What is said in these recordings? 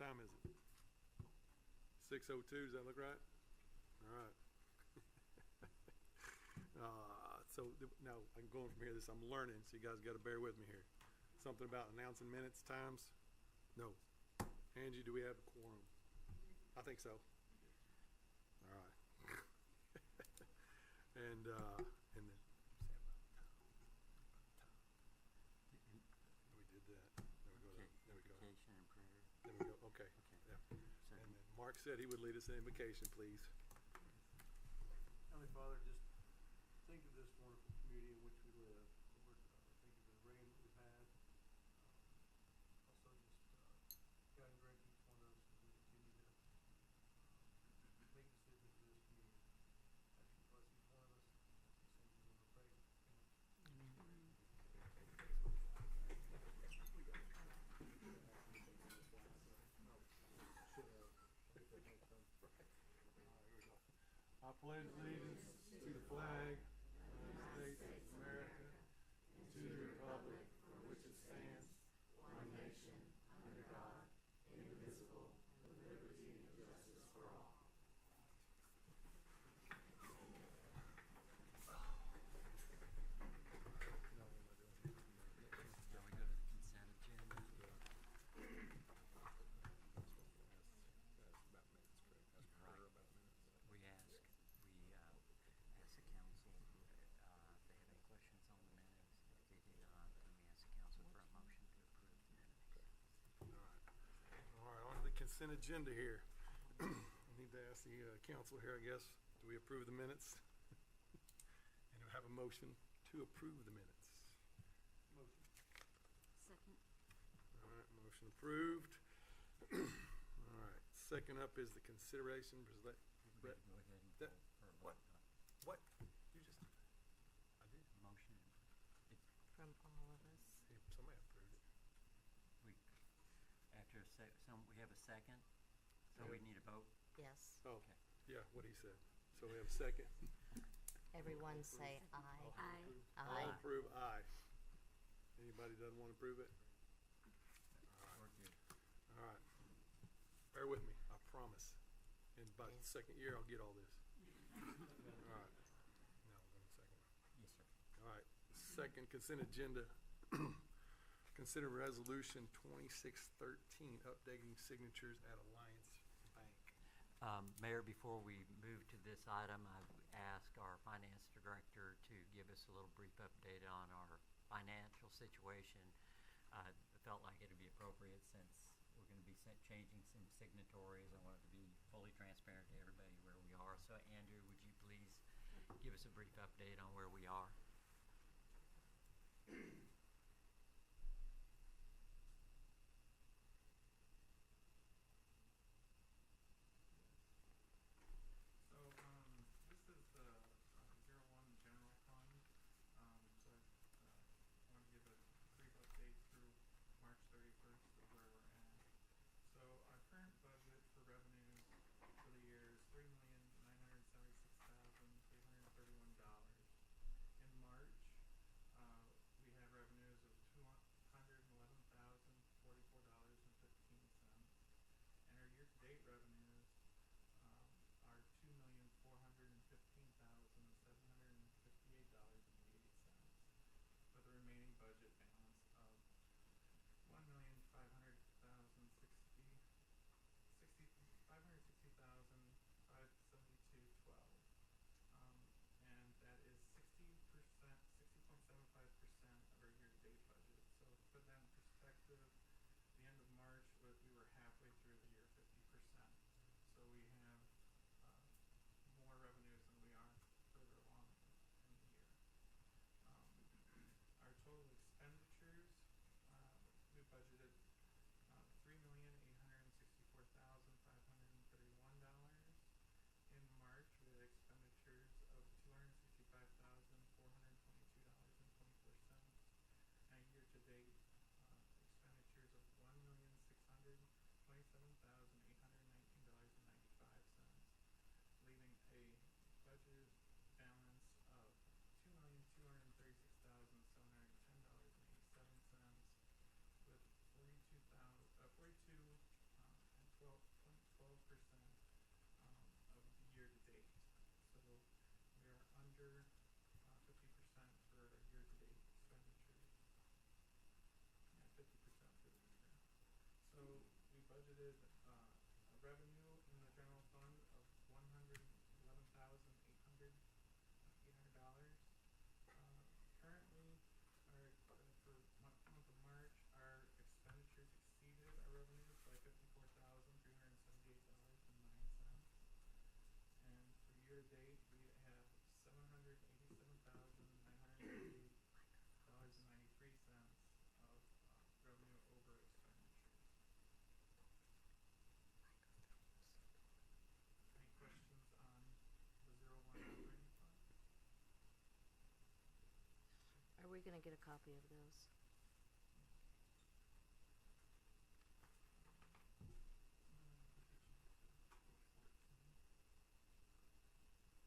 time is it? 6:02, does that look right? All right. Now I'm going from here, I'm learning, so you guys gotta bear with me here. Something about announcing minutes, times? No. Angie, do we have a quorum? I think so. All right. And then we did that. There we go. Invocation and prayer. There we go. Okay. Yeah. And then Mark said he would lead us in invocation, please. Heavenly Father, just think of this wonderful community in which we live. Lord, thank you for the rain that we've had. Also, just guide and direct each one of us as we continue to make decisions for this community. Ask you to bless each one of us. In Jesus' name we pray. Amen. I pledge allegiance to the flag of the United States of America and to the republic for which it stands, one nation, under God, indivisible, with liberty and justice for all. Now we go to the consent agenda. We ask the council if they have any questions on the minutes. If they do not, then we ask the council for a motion to approve the minutes. All right, on to the consent agenda here. I need to ask the council here, I guess, do we approve the minutes? And do we have a motion to approve the minutes? Motion. Second. All right, motion approved. All right, second up is the consideration. We better go ahead and That- vote for what? What? You just, I did. motion. From all of us. Hey, somebody approved it. We after we have a second, so we need a vote. Yes. Oh, Okay. yeah, what he said. So we have a second. Everyone say aye. Aye. All Aye. approve, aye. Anybody doesn't want to approve it? We're good. All right. Bear with me, I promise. And by the second year, I'll get all this. All right. Now we're going to the second one. Yes, sir. All right. Second consent agenda. Consider resolution 2613, updating signatures at Alliance Bank. Mayor, before we move to this item, I've asked our finance director to give us a little brief update on our financial situation. I felt like it would be appropriate since we're going to be changing some signatories. I want it to be fully transparent to everybody where we are. So, Andrew, would you please give us a brief update on where we are? So, this is the 01 general fund. So I want to give a brief update through March 31st of where we're at. So our current budget for revenues for the year is $3,976,331. In March, we had gonna get a copy of those.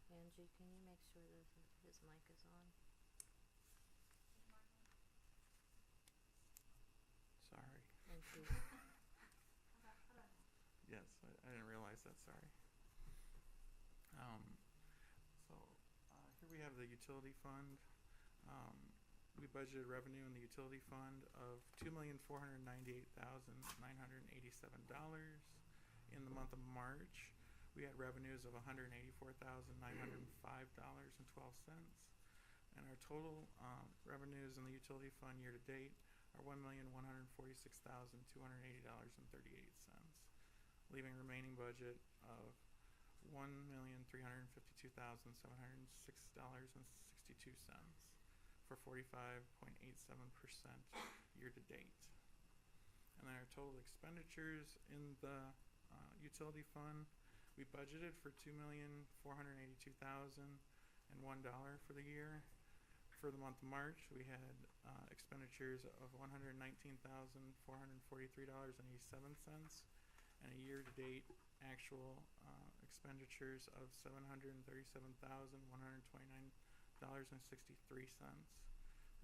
Angie, can you make sure that his mic is on? Sorry. Thank you. Yes, I didn't realize that, sorry. Here we have the utility fund. We budgeted revenue in the utility fund of $2,498,987. In the month of March, we had revenues of $184,905.12. And our total revenues in the utility fund year to date are $1,146,280.38, leaving a remaining budget of $1,352,706.62 for 45.87% year to date. And then our total expenditures in the utility fund, we budgeted for $2,482,001 for the year. For the month of March, we had expenditures of $119,443.87, and a year-to-date actual expenditures of $737,129.63,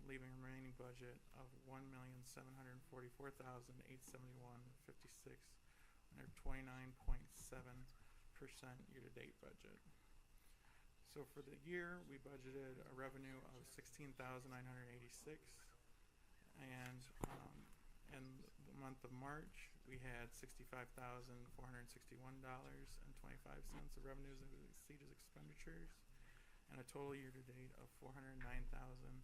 leaving a remaining budget of $1,744,871.56, and our 29.7% year-to-date budget. So for the year, we budgeted a revenue of $16,986, and in the month of March, we had $65,461.25 of revenues that exceeded expenditures, and a total year-to-date of $409,150.75.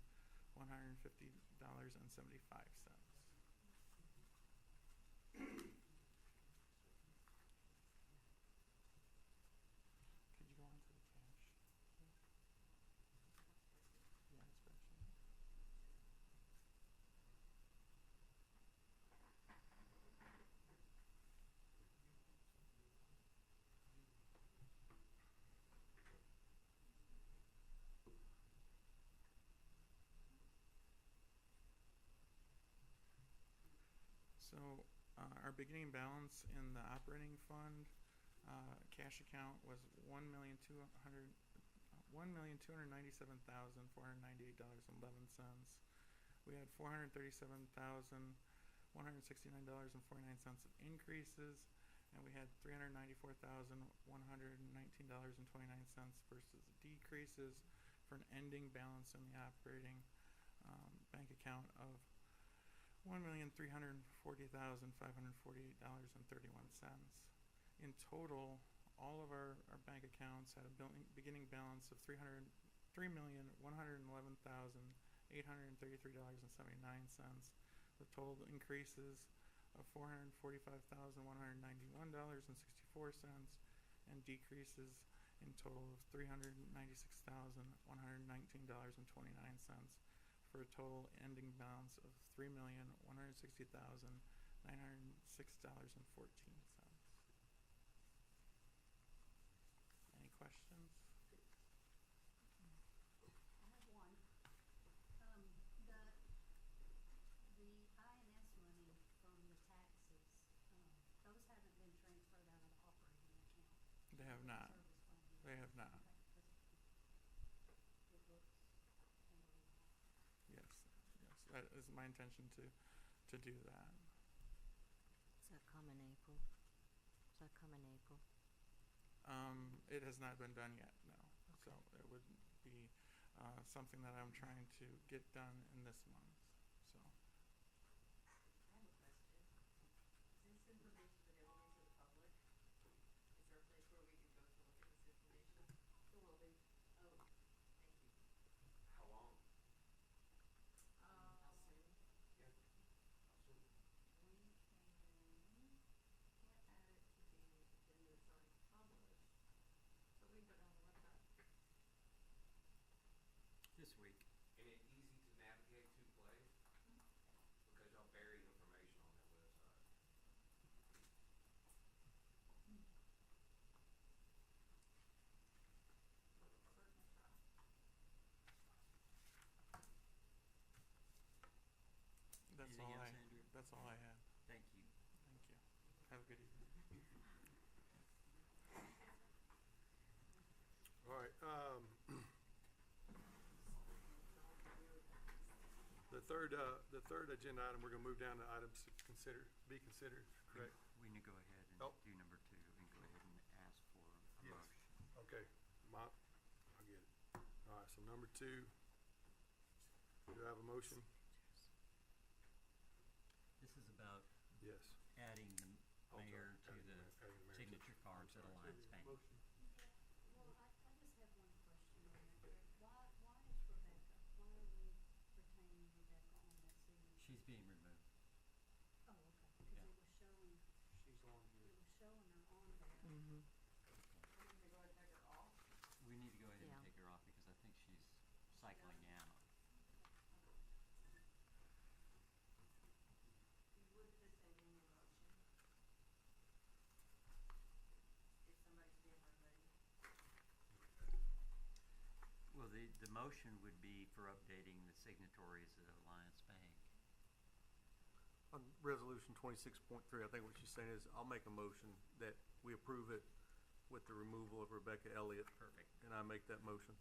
Could you go on to the cash? Yeah, spreadsheet. So our beginning balance in the operating fund cash account was $1,297,498.11. We had $437,169.49 of increases, and we had $394,119.29 versus decreases, for an ending balance in the operating bank account of $1,340,548.31. In total, all of our bank accounts had a beginning balance of $3,111,833.79, with total increases of $445,191.64, and decreases in total of $396,119.29, for a total ending balance of $3,160,906.14. Any questions? I have one. The INS money from the taxes, those haven't been transferred out of the operating account. They have not. Service fund yet. They have not. Okay, 'cause it looks unbelievable. Yes, that is my intention to do that. Does that come in April? Does that come in April? It has not been done yet, no. So it would be something that I'm trying to get done in this month. So I have a question. Is this information available to the public? Is there a place where we could go to look at this information? There will be. Oh, thank you. How long? How soon? Yeah. How soon? We can't add it to the agenda that's already published, but we can put it on the website. This week. And it easy to navigate to play? That's all I had. Thank you. Thank you. Have a good evening. All right, the third agenda item, we're gonna move down to items to be considered, correct? We need to go ahead and Oh. do number 2 and go ahead and ask for a Yes. motion. Okay, I get it. All right, so number 2, do I have a motion? This is about Yes. adding the Oh, sorry, mayor to adding the the mayor to- signature cards at I'm sorry. Alliance Bank. Motion. Well, I just have one question on that, Greg. Why is Rebecca? Why are we retaining Rebecca on that signature? She's being removed. Oh, okay, because Yeah. it was showing, She's on it here. was showing her on there. Mm-hmm. We need to go ahead and take her off. We need to go ahead and Yeah. take her off because I think she's cycling out. You would put that in your motion. If somebody's being removed. Well, the motion would be for updating the signatories at Alliance Bank. On resolution 26.3, I think what she's saying is, I'll make a motion that we approve it with the removal of Rebecca Elliott, Perfect. and I make that motion.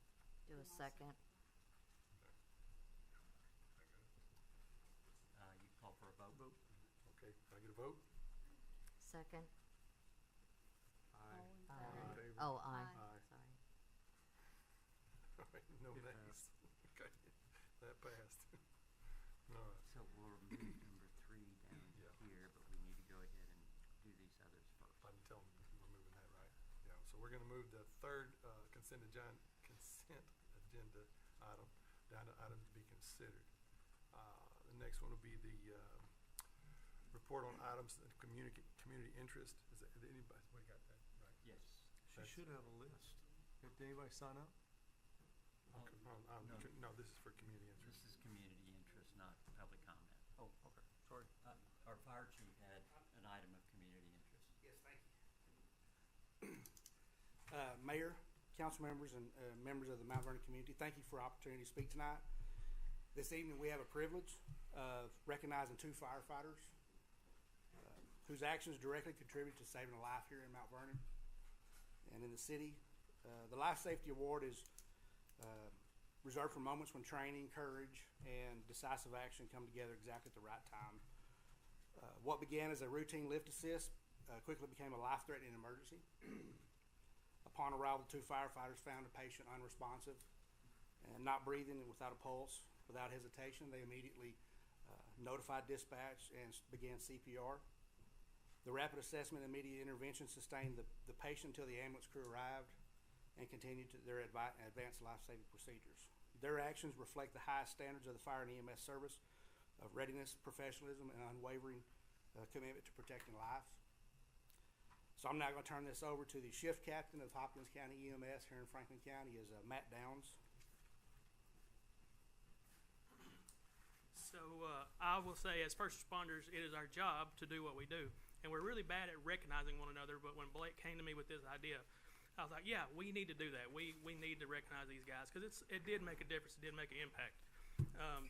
Do a second. You call for a vote? Okay, can I get a vote? Second. Aye. All in All in favor? favor? Oh, aye. Aye. Sorry. All right, no It nays. Okay, that passed. All right. So we'll remove number 3 down Yeah. here, but we need to go ahead and do these others first. I didn't tell them we're moving that, right? Yeah, so we're gonna move the third consent agenda item down to items to be considered. The next one will be the report on items of community interest. Is anybody got that right? Yes. She should have a list. Did anybody sign up? No, this is for community interest. This is community interest, not public comment. Oh, okay, sorry. Our fire chief had an item of community interest. Yes, thank you. Mayor, council members, and members of the Mount Vernon community, thank you for the opportunity to speak tonight. This evening, we have a privilege of recognizing 2 firefighters whose actions directly contribute to saving a life here in Mount Vernon and in the city. The Life Safety Award is reserved for moments when training, courage, and decisive action come together exactly at the right time. What began as a routine lift assist quickly became a life-threatening emergency. Upon arrival, the 2 firefighters found a patient unresponsive and not breathing and without a pulse. Without hesitation, they immediately notified dispatch and began CPR. The rapid assessment and immediate intervention sustained the patient until the ambulance crew arrived and continued to their advanced life-saving procedures. Their actions reflect the highest standards of the fire and EMS service of readiness, professionalism, and unwavering commitment to protecting lives. So I'm now going to turn this over to the shift captain of Hopkins County EMS here in Franklin County, is Matt Downs. So I will say, as first responders, it is our job to do what we do. And we're really bad at recognizing one another, but when Blake came to me with this idea, I was like, yeah, we need to do that. We need to recognize these guys because it did make a difference. It did make an impact.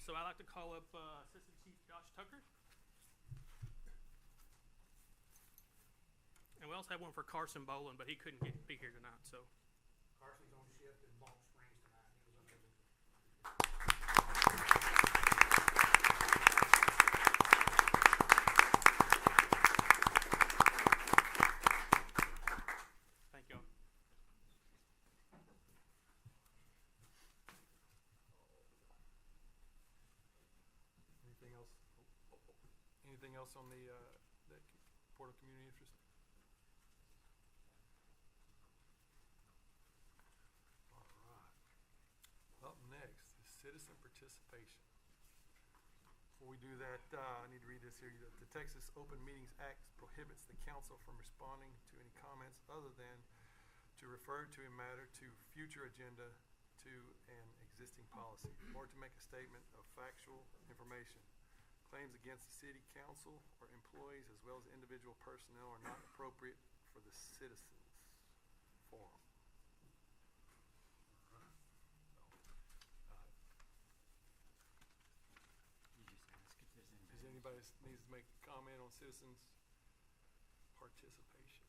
So I'd like to call up Assistant Chief Josh Tucker. And we also have one for Carson Boland, but he couldn't be here tonight. So Carson's on shift in Balch Springs tonight. He was unable to. thank y'all. Anything else? Anything else on the report of community interest? All right. Up next is citizen participation. Before we do that, I need to read this here. The Texas Open Meetings Act prohibits the council from responding to any comments other than to refer to a matter to future agenda to an existing policy or to make a statement of factual information. Claims against the city council or employees as well as individual personnel are not appropriate for the citizens forum. You just ask if there's Does anybody needs to make a comment on citizens' participation?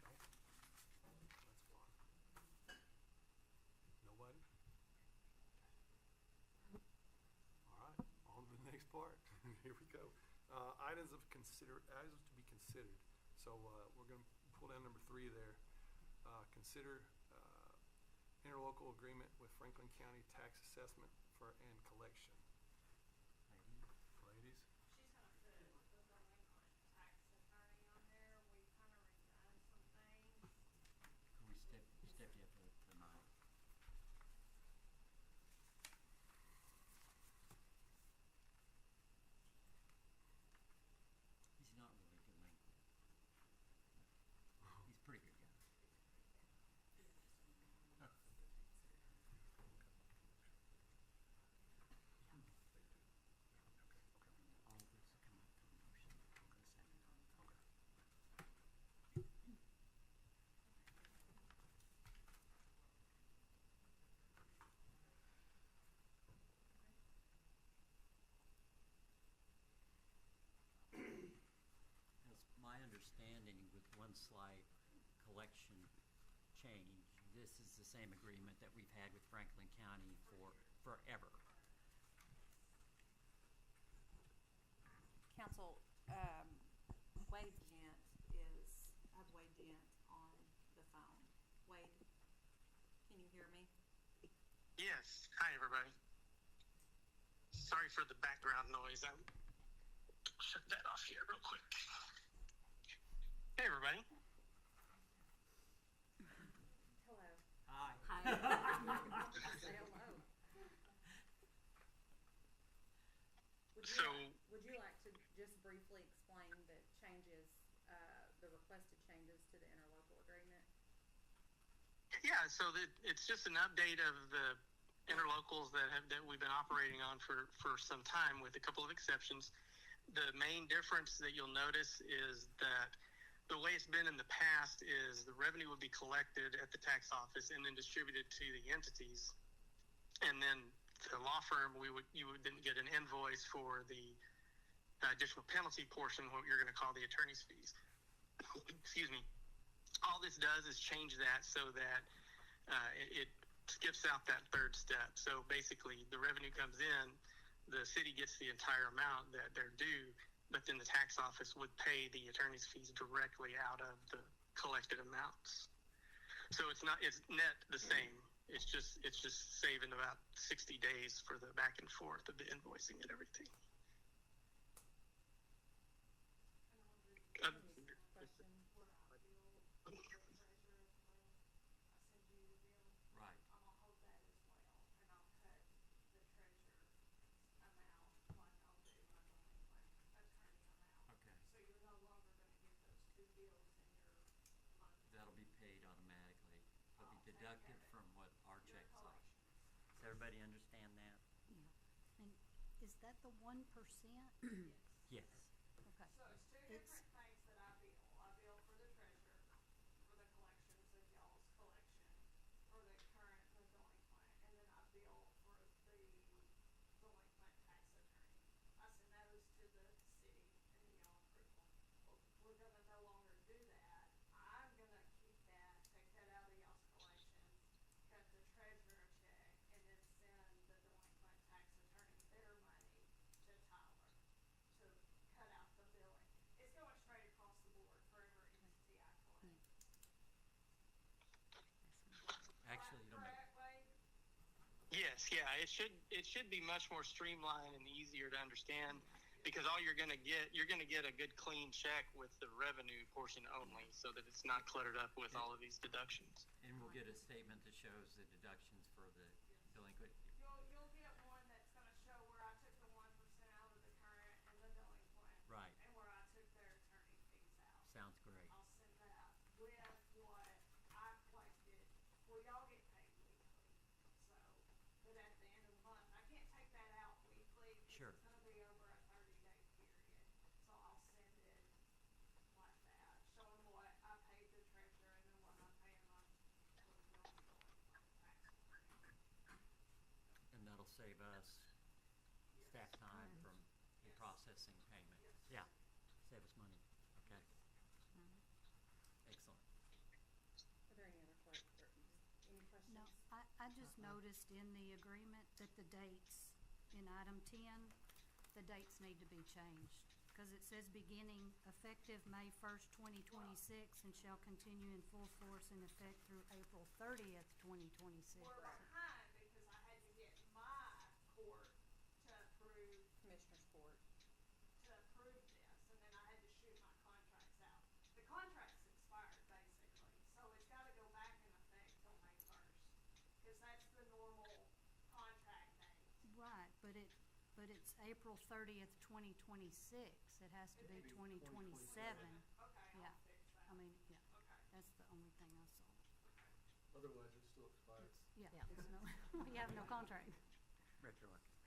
All right. Okay. That's one. Nobody? All right, on to the next part. Here we go. Items to be considered. So we're going to pull down number 3 there. Consider interlocal agreement with Franklin County tax assessment and collection. Ladies? She's gonna put the delinquent tax attorney on there. We kind of redone some things. Can we step you up to the mic? He's not really delinquent. He's a pretty good guy. All this will come up for motion in a second. As my understanding, with one slight collection change, this is the same agreement that we've had with Franklin County for forever. Council, Wade Gent is, I have Wade Gent on the phone. Wade, can you hear me? Yes. Hi, everybody. Sorry for the background noise. I'm shut that off here real quick. Hey, everybody. Hello. Hi. Hi. Say hello. So- Would you like to just briefly explain the changes, the requested changes to the interlocal agreement? Yeah, so it's just an update of the interlocals that we've been operating on for some time, with a couple of exceptions. The main difference that you'll notice is that the way it's been in the past is the revenue would be collected at the tax office and then distributed to the entities, and then the law firm you would then get an invoice for the additional penalty portion, what you're going to call the attorney's fees. Excuse me. All this does is change that so that it skips out that third step. So basically, the revenue comes in, the city gets the entire amount that they're due, but then the tax office would pay the attorney's fees directly out of the collected amounts. So it's net the same. It's just saving about 60 days for the back and forth of the invoicing and everything. Question, where I bill the treasurer as well. I send you the bill. Right. I'm gonna hold that as well, and I'll cut the treasurer amount like I'll do my delinquent attorney amount. Okay. So you're no longer gonna get those two bills in your month. That'll be paid automatically. It'll be I'll take deducted care of it. from what our Your check's like. collections. Does everybody understand that? Yeah. And is that the 1%? Yes. Okay. So it's two It's- different things that I bill. I bill for the treasurer, for the collections of y'all's collection, for the current, the delinquent, and then I bill for the delinquent tax attorney. I send those to the city and then y'all approve them. We're gonna no longer do that. I'm gonna keep that, take that out of y'all's collections, cut the treasurer a check, and then send the delinquent tax attorney their money to Tyler to cut out the billing. It's going straight across the board for every entity I collect. Actually, it'll make, Correct, Wade? Yes, yeah, it should be much more streamlined and easier to understand, because all you're going to get a good clean check with the revenue portion only, so that it's not cluttered up with all of these deductions. and we'll get a statement that shows the deductions for the delinquent. You'll get one that's gonna show where I took the 1% out of the current and the delinquent. Right. And where I took their attorney fees out. Sounds great. I'll send that with what I collected. Well, y'all get paid weekly, so, but at the end of the month, I can't take that out weekly. 'Cause Sure. It's gonna be over a 30-day period, so I'll send it like that, showing what I paid the treasurer and then what I'm paying my delinquent tax attorney. And that'll save us processing payment. Yeah, save us money. Okay, excellent. Are there any other any questions? No, I just noticed in the agreement that the dates in item 10, the dates need to be changed. Because it says beginning effective May 1st, 2026, and shall continue in full force in effect through April 30th, 2026. We're behind because I had to get my court to approve. Commissioner's Court. To approve this, and then I had to shoot my contracts out. The contract's expired basically, so it's gotta go back in effect till May 1st. Cause that's the normal contract date. Right, but it's April 30th, 2026. It has to be 2027. Okay, Yeah. I'll fix that. I mean, yeah, Okay. that's the only thing I saw. Otherwise, it's still expired. Yeah, Yeah. it's no, we have no contract. Retroactive.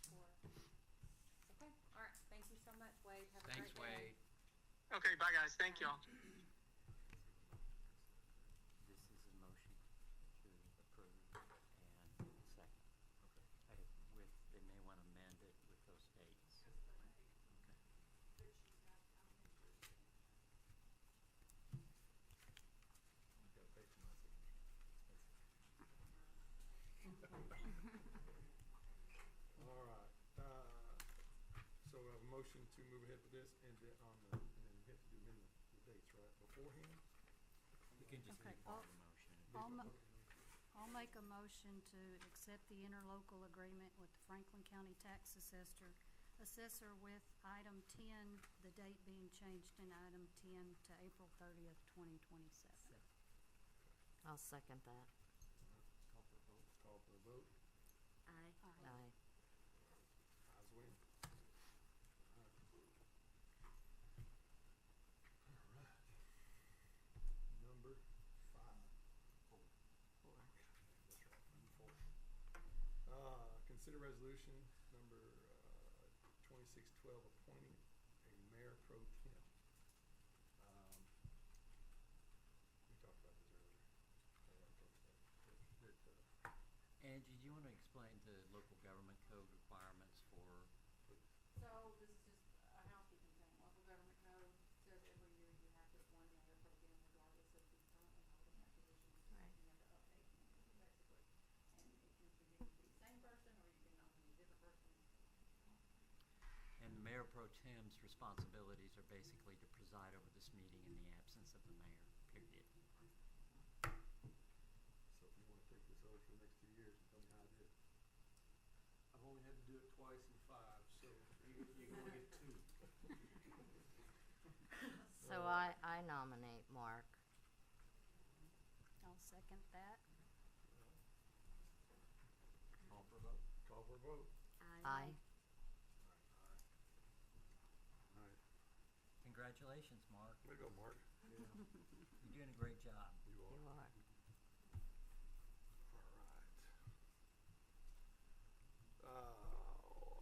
Any other questions for, okay, all right, thank you so much, Wade, have a Thanks, great day. Wade. Okay, bye guys. Thank y'all. This is a motion to approve and second. Okay. They may want to amend it with those dates. Just the date, Okay. but she's got, I'm sure she can. I've got to pay for my signature. All right, so we have a motion to move ahead with this and then and then we have to do amend the dates, right, beforehand? You can just Okay, read part of the motion. I'll make a motion to accept the interlocal agreement with the Franklin County Tax Assessor with item 10, the date being changed in item 10 to April 30th, 2027. I'll second that. Call for a vote. Call for a vote. Aye. Aye. Ayes win. All right. Number 5. That's right, number 4. Consider resolution number 2612, appointing a mayor pro tem. We talked about this earlier. Angie, do you want to explain the local government code requirements for? So this is just a housekeeping thing. Local government code says every year you have just one mayor pro tem regardless of who's currently holding that position. Right. You have to update basically. And it can be the same person or you can nominate a different person. And the mayor pro tem's responsibilities are basically to preside over this meeting in the absence of the mayor, period. So if you want to take this over for the next 2 years, tell me how to do it. I've only had to do it twice in 5, so you only get 2. So I nominate Mark. I'll second that. Call for a vote. Call for a vote. Aye. All right. Congratulations, Mark. Way to go, Mark. You're doing a great job. You are. You are. All right.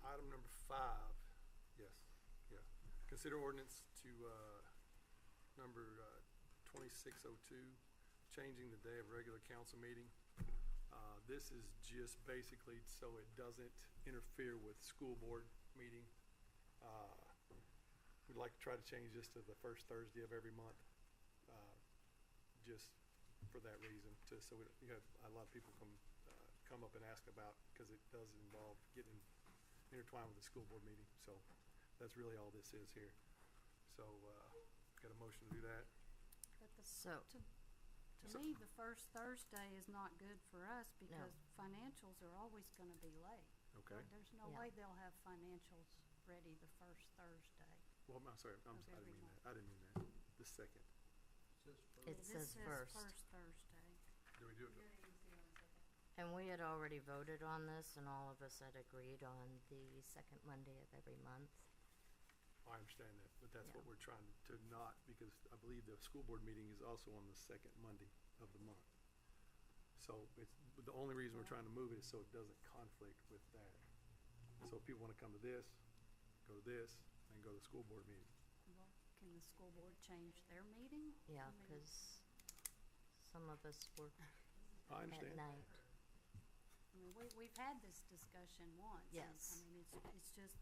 Item number 5. Yes. Yeah. Consider ordinance to number 2602, changing the day of regular council meeting. This is just basically so it doesn't interfere with school board meeting. We'd like to try to change this to the first Thursday of every month, just for that reason. So you have a lot of people come up and ask about, because it does involve getting intertwined with the school board meeting. So that's really all this is here. So got a motion to do that. But So- to me, the first Thursday is not good for us because financials are always going to be late. Okay. There's no Yeah. way they'll have financials ready the first Thursday. Well, I'm sorry. I Of didn't every mean month. that. I didn't mean that. The second. It This says first. first Thursday. Do we do it? And we had already voted on this and all of us had agreed on the second Monday of every month. I understand that, but that's what Yeah. we're trying to not, because I believe the school board meeting is also on the second Monday of the month. So the only reason we're trying to move it is so it doesn't conflict with that. So if people want to come to this, go to this, and go to the school board meeting. Well, can the school board change their meeting? Yeah, I mean, because some of us work I at understand. night. I mean, we've had this discussion once. and, Yes. I mean, it's just,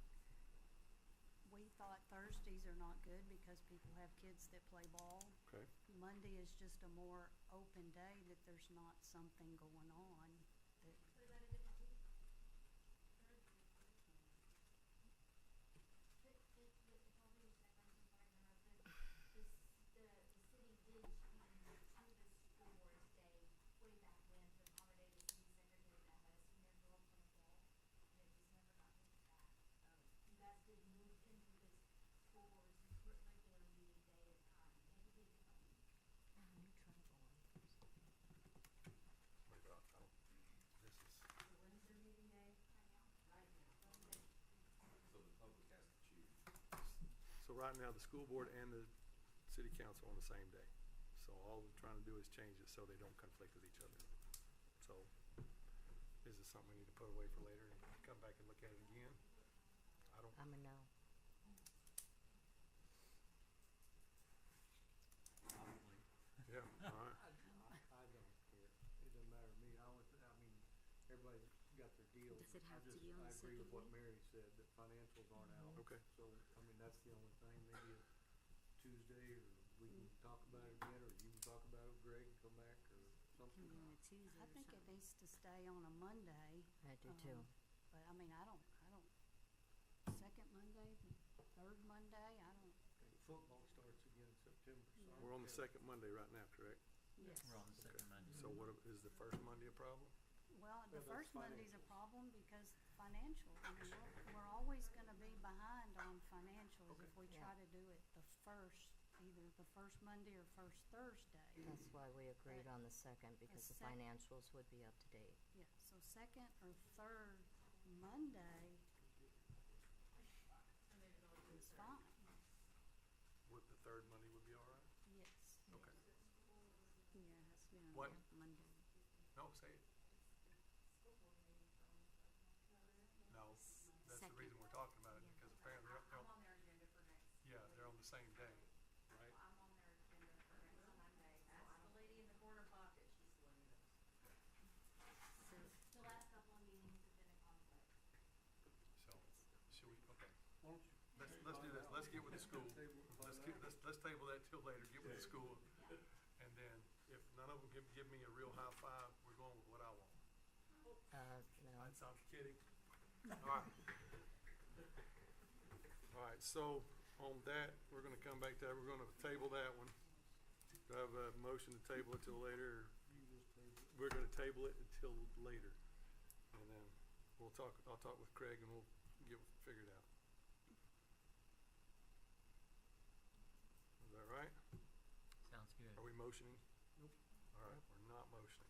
we thought Thursdays are not good because people have kids that play ball. Okay. Monday is just a more open day that there's not something going on that. So right now, the school board and the city council on the same day. So all we're trying to do is change it so they don't conflict with each other. So is this something we need to put away for later and come back and look at it again? I don't, I'm a no. yeah, all right. I don't care. It doesn't matter to me. I mean, everybody's got their deals. Does it have to be on I the agree with second what day? Mary said, that financials aren't out. Okay. So, I mean, that's the only thing. Maybe a Tuesday, or we can talk about it again, or you can talk about it with Greg and come back, or something. I think it needs to stay on a Monday. I do too. But I mean, I don't, second Monday, third Monday, I don't, Football starts again in September, so. We're on the second Monday right now, correct? yes. We're on the second Monday. So what, is the first Monday a problem? Well, the Well, that's first Monday's a financials. problem because financial, I mean, we're always gonna be behind on financials if we try to do it the first, either the first Monday or first Thursday. That's why we agreed on the second, because the sec- financials would be up to date. Yeah, so second or third Monday is fine, Would the third Monday would be all right? yes. Okay. Yeah, it has to be on What? Monday. No, say it. No, that's the reason we're talking about it, because apparently they're on their agenda for next. Yeah, they're on the same day, right? I'm on their agenda for next Monday. Ask the lady in the corner pocket, she's the one who knows. The last couple of meetings have been a conflict. So, should we, okay, Why don't you? let's do this, let's get with the school. Let's table that till later, get with the school. And then, if none of them can give me a real high five, we're going with what I want. No. I'm kidding. All right. All right, so on that, we're gonna come back to that, we're gonna table that one. Do I have a motion to table it till later? We're gonna table it until later. And then I'll talk with Craig and we'll get it figured out. Is that right? Sounds good. Are we motioning? Nope. All right, we're not motioning.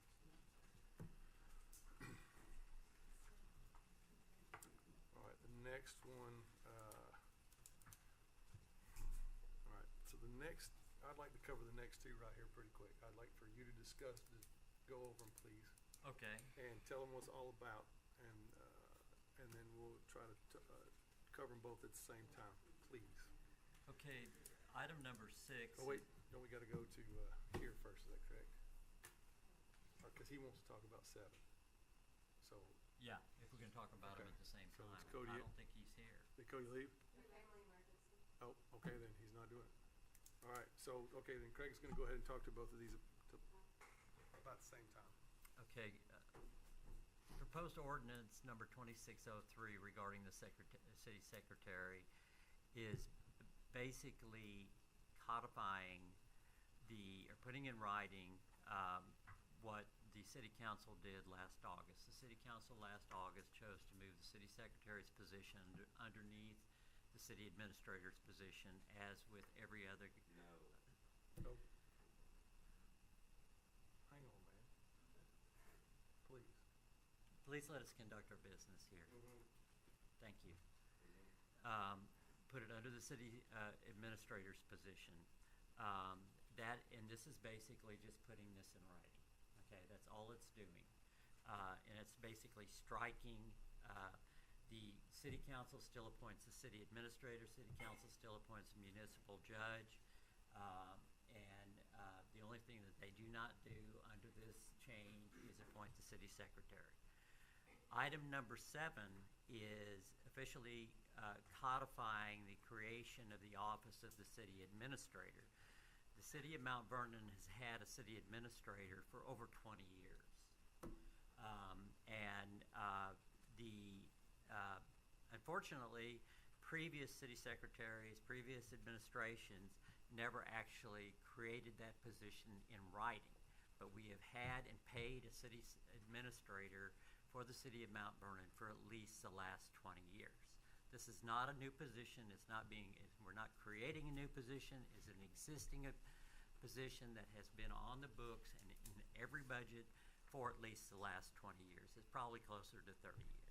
All right, the next one, all right, so the next, I'd like to cover the next two right here pretty quick. I'd like for you to discuss, go over them, please, Okay. and tell them what's all about, and then we'll try to cover them both at the same time, please. Okay, item number 6. Oh, wait, don't we gotta go to, here first, is that correct? Cause he wants to talk about 7. So, Yeah, if we're gonna talk about them Okay. at the same So time. it's Cody- I don't think he's here. did Cody leave? Family emergency. Oh, okay, then he's not doing it. All right, so, okay, then Craig's gonna go ahead and talk to both of these about the same time. Okay, proposed ordinance number 2603 regarding the city secretary is basically codifying or putting in writing what the city council did last August. The city council last August chose to move the city secretary's position underneath the city administrator's position, as with every other. So, hang on, man. Please. Please let us conduct our business here. Thank you. Put it under the city administrator's position. And this is basically just putting this in writing. Okay, that's all it's doing. And it's basically striking, the city council still appoints the city administrator, city council still appoints a municipal judge. And the only thing that they do not do under this change is appoint the city secretary. Item number 7 is officially codifying the creation of the office of the city administrator. The city of Mount Vernon has had a city administrator for over 20 years. Unfortunately, previous city secretaries, previous administrations never actually created that position in writing. But we have had and paid a city administrator for the city of Mount Vernon for at least the last 20 years. This is not a new position. We're not creating a new position. It's an existing position that has been on the books and in every budget for at least the last 20 years. It's probably closer to 30 years.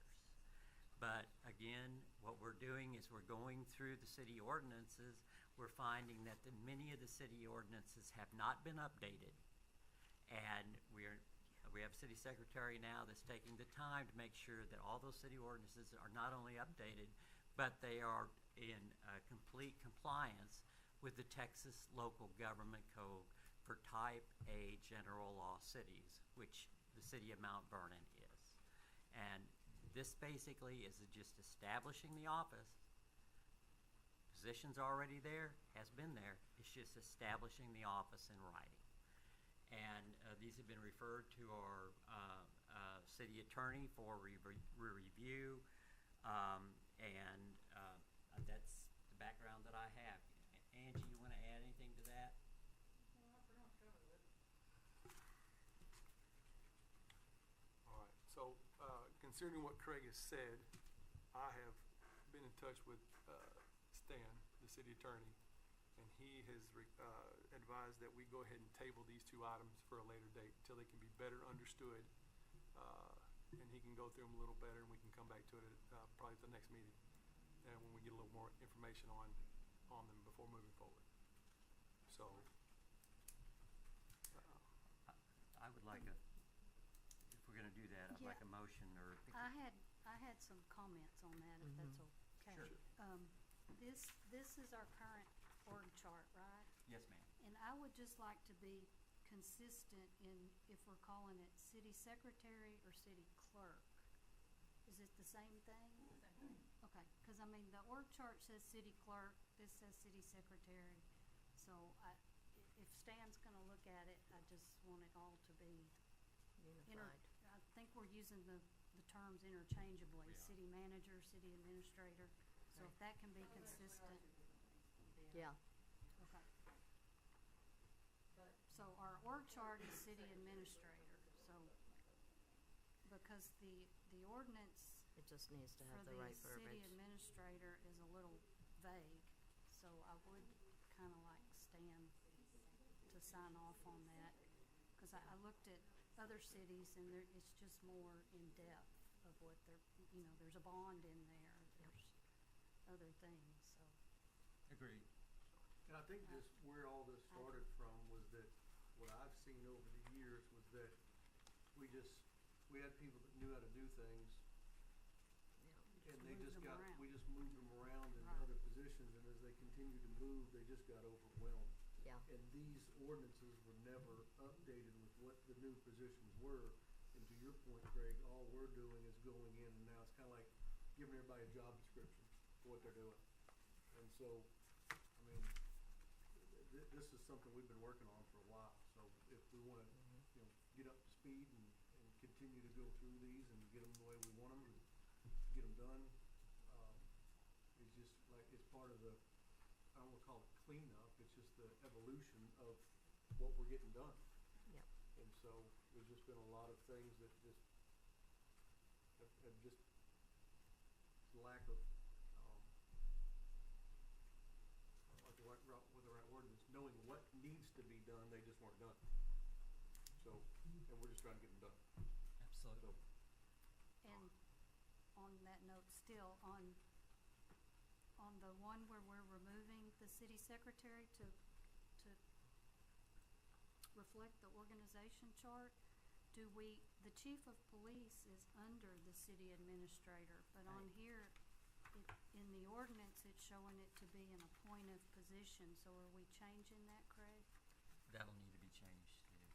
But again, what we're doing is we're going through the city ordinances. We're finding that many of the city ordinances have not been updated. And we have a city secretary now that's taking the time to make sure that all those city ordinances are not only updated, but they are in complete compliance with the Texas Local Government Code for Type A General Law cities, which the city of Mount Vernon is. And this basically is just establishing the office. Position's already there, has been there. It's just establishing the office in writing. And these have been referred to our city attorney for review. That's the background that I have. Angie, you want to add anything to that? All right, so considering what Craig has said, I have been in touch with Stan, the city attorney, and he has advised that we go ahead and table these 2 items for a later date until they can be better understood, and he can go through them a little better, and we can come back to it at probably the next meeting, and when we get a little more information on them before moving forward. So I would like if we're going to do that, I'd like a motion or. I had some comments on that, if that's okay. Sure. This is our current org chart, right? Yes, ma'am. And I would just like to be consistent in if we're calling it city secretary or city clerk. Is it the same thing? Same thing. Okay, because I mean, the org chart says city clerk, this says city secretary. So if Stan's gonna look at it, I just want it all to be Unified. I think we're using the terms interchangeably, We are. city manager, city administrator. So if that can be consistent, Yeah. okay. So our org chart is city administrator, so, because the ordinance It just needs to for have the right the city verbiage. administrator is a little vague, so I would kinda like Stan to sign off on that. Cause I looked at other cities and it's just more in depth of what there's a bond in there, there's other things, so. Agreed. And I think where all this started from was that what I've seen over the years was that we had people that knew how to do things, and we just moved them around in Right. other positions, and as they continued to move, they just got overwhelmed. Yeah. And these ordinances were never updated with what the new positions were. And to your point, Greg, all we're doing is going in, and now it's kind of like giving everybody a job description for what they're doing. And so, I mean, this is something we've been working on for a while. So if we want to, get up to speed and continue to go through these and get them the way we want them and get them done, it's just like it's part of the, I don't want to call it cleanup. It's just the evolution of what we're getting done. Yep. And so there's just been a lot of things that just have just lack of with the right word is knowing what needs to be done. They just weren't done. So, and we're just trying to get them done. Absolutely. And on that note, still, on the one where we're removing the city secretary to reflect the organization chart, the chief of police is under the city administrator, but on here, in the ordinance, it's showing it to be an appointive position, so are we changing that, Craig? That'll need to be changed too.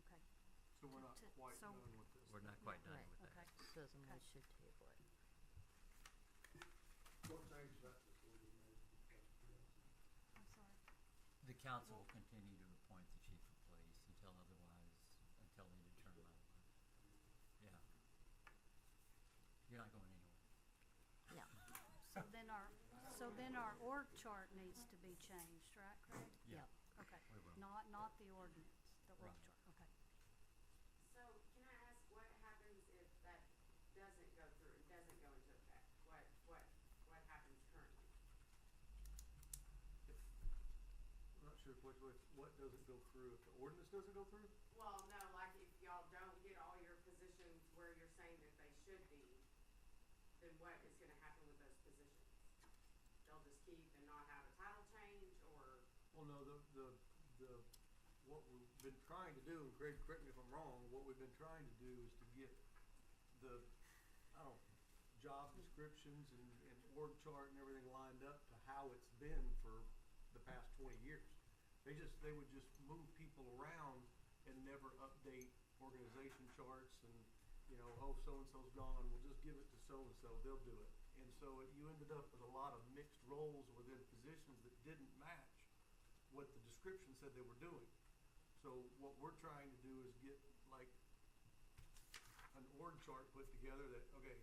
Okay. So we're not quite So- done with this. We're not quite done Right. with that. Okay. So then we should table it. What change that before you made? I'm sorry. The council will continue to appoint the chief of police until they determine otherwise. Yeah. You're not going anywhere. Yeah. So then our org chart needs to be changed, right, Craig? Yeah. Okay. We will. Not the ordinance, the org Right. chart, okay. So can I ask what happens if that doesn't go through, it doesn't go into effect? What happens currently? I'm not sure what doesn't go through, if the ordinance doesn't go through? Well, no, like if y'all don't get all your positions where you're saying that they should be, then what is gonna happen with those positions? They'll just keep and not have a title change, or? Well, no, what we've been trying to do, and Greg, correct me if I'm wrong, what we've been trying to do is to get the, job descriptions and org chart and everything lined up to how it's been for the past 20 years. They would just move people around and never update organization charts and, so-and-so's gone, we'll just give it to so-and-so, they'll do it. And so you ended up with a lot of mixed roles within positions that didn't match what the description said they were doing. So what we're trying to do is get like an org chart put together that, okay,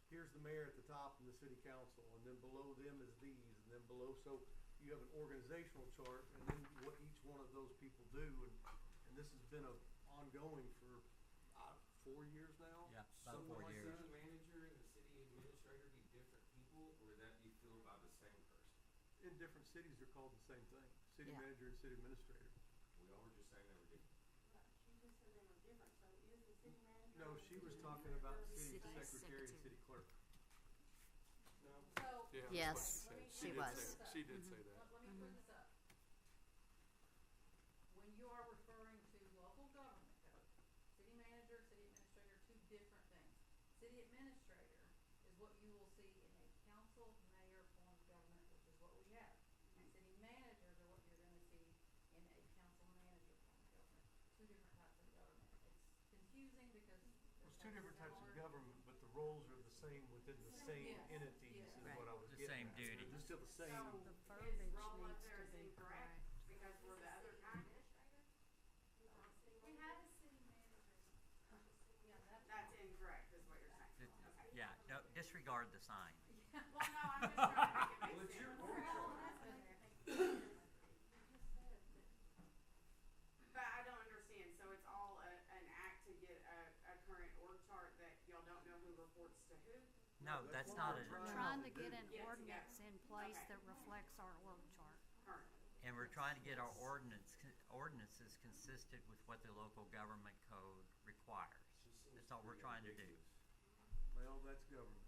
here's the mayor at the top and the city council, and then below them is these, and then below, so you have an organizational chart, and then what each one of those people do, and this has been ongoing for 4 years now? Yeah, about something 4 like years. that. City manager and the city administrator be different people, or would that be filled by the same person? In different cities, they're called the same thing, city Yeah. manager and city administrator. We all were just saying they were different. She just said they were different, so is the city manager? No, she was talking about the city City secretary and secretary. city clerk. No. So, Yeah, Yes, that's what she did was. say- She did say that. let me clear this up. When you are referring to local government code, city manager, city administrator, two different things. City administrator is what you will see in a council mayor form of government, which is what we have. City managers are what you're gonna see in a council manager form of government. Two different types of government. It's confusing because It's two different types of government, but the roles are the same within the same Yes, entities yes. is Right. what I was The getting same at. duties. They're still the same. So, The his verbiage role up needs there to is be incorrect correct. because we're the other kind. We have a city manager. That's incorrect, is what you're saying. Th- Okay. Yeah, no, disregard the sign. Well, no, I'm just trying to make it Well, make it's your sense. org chart. But I don't understand, so it's all an act to get a current org chart that y'all don't know who reports to who? No, that's that's what not we're a, trying Trying to to get do. an Get it ordinance together. in place Okay. that reflects our org chart. Currently. and we're trying to get our ordinances consistent with what the local government code requires. Just seems That's all we're pretty trying to do. ambiguous. Well, that's government.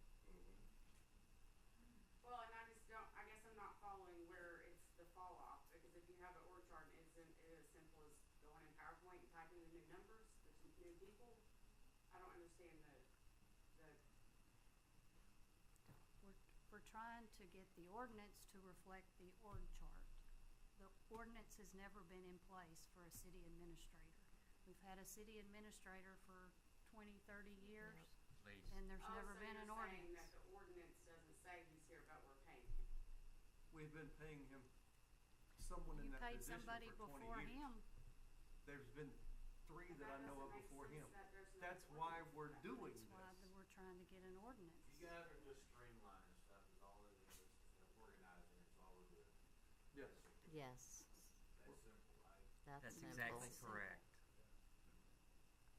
Well, and I just don't, I guess I'm not following where it's the fall off, because if you have an org chart, isn't it as simple as going in PowerPoint and typing the new numbers, the new people? I don't understand We're trying to get the ordinance to reflect the org chart. The ordinance has never been in place for a city administrator. We've had a city administrator for 20, 30 years, Please. and there's Oh, never so been you're an saying ordinance. that the ordinance doesn't say he's here, but we're paying him? We've been paying him, someone in You that paid position somebody for 20 before years. him. There's been 3 that I know of before him. That's That's why we're doing That's why this. we're trying to get an ordinance. You guys are just streamlining stuff is all it is, and organizing it's all we're doing. Yes. Yes, That's simple, right? that's That's simple. exactly correct.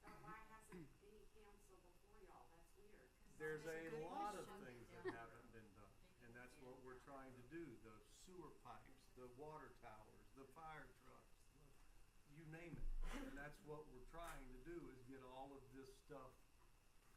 But why hasn't any council before y'all? That's weird. There's That's a a good lot of question. things that haven't been done, and that's what we're trying to do. The sewer pipes, the water towers, the fire trucks, you name it. And that's what we're trying to do, is get all of this stuff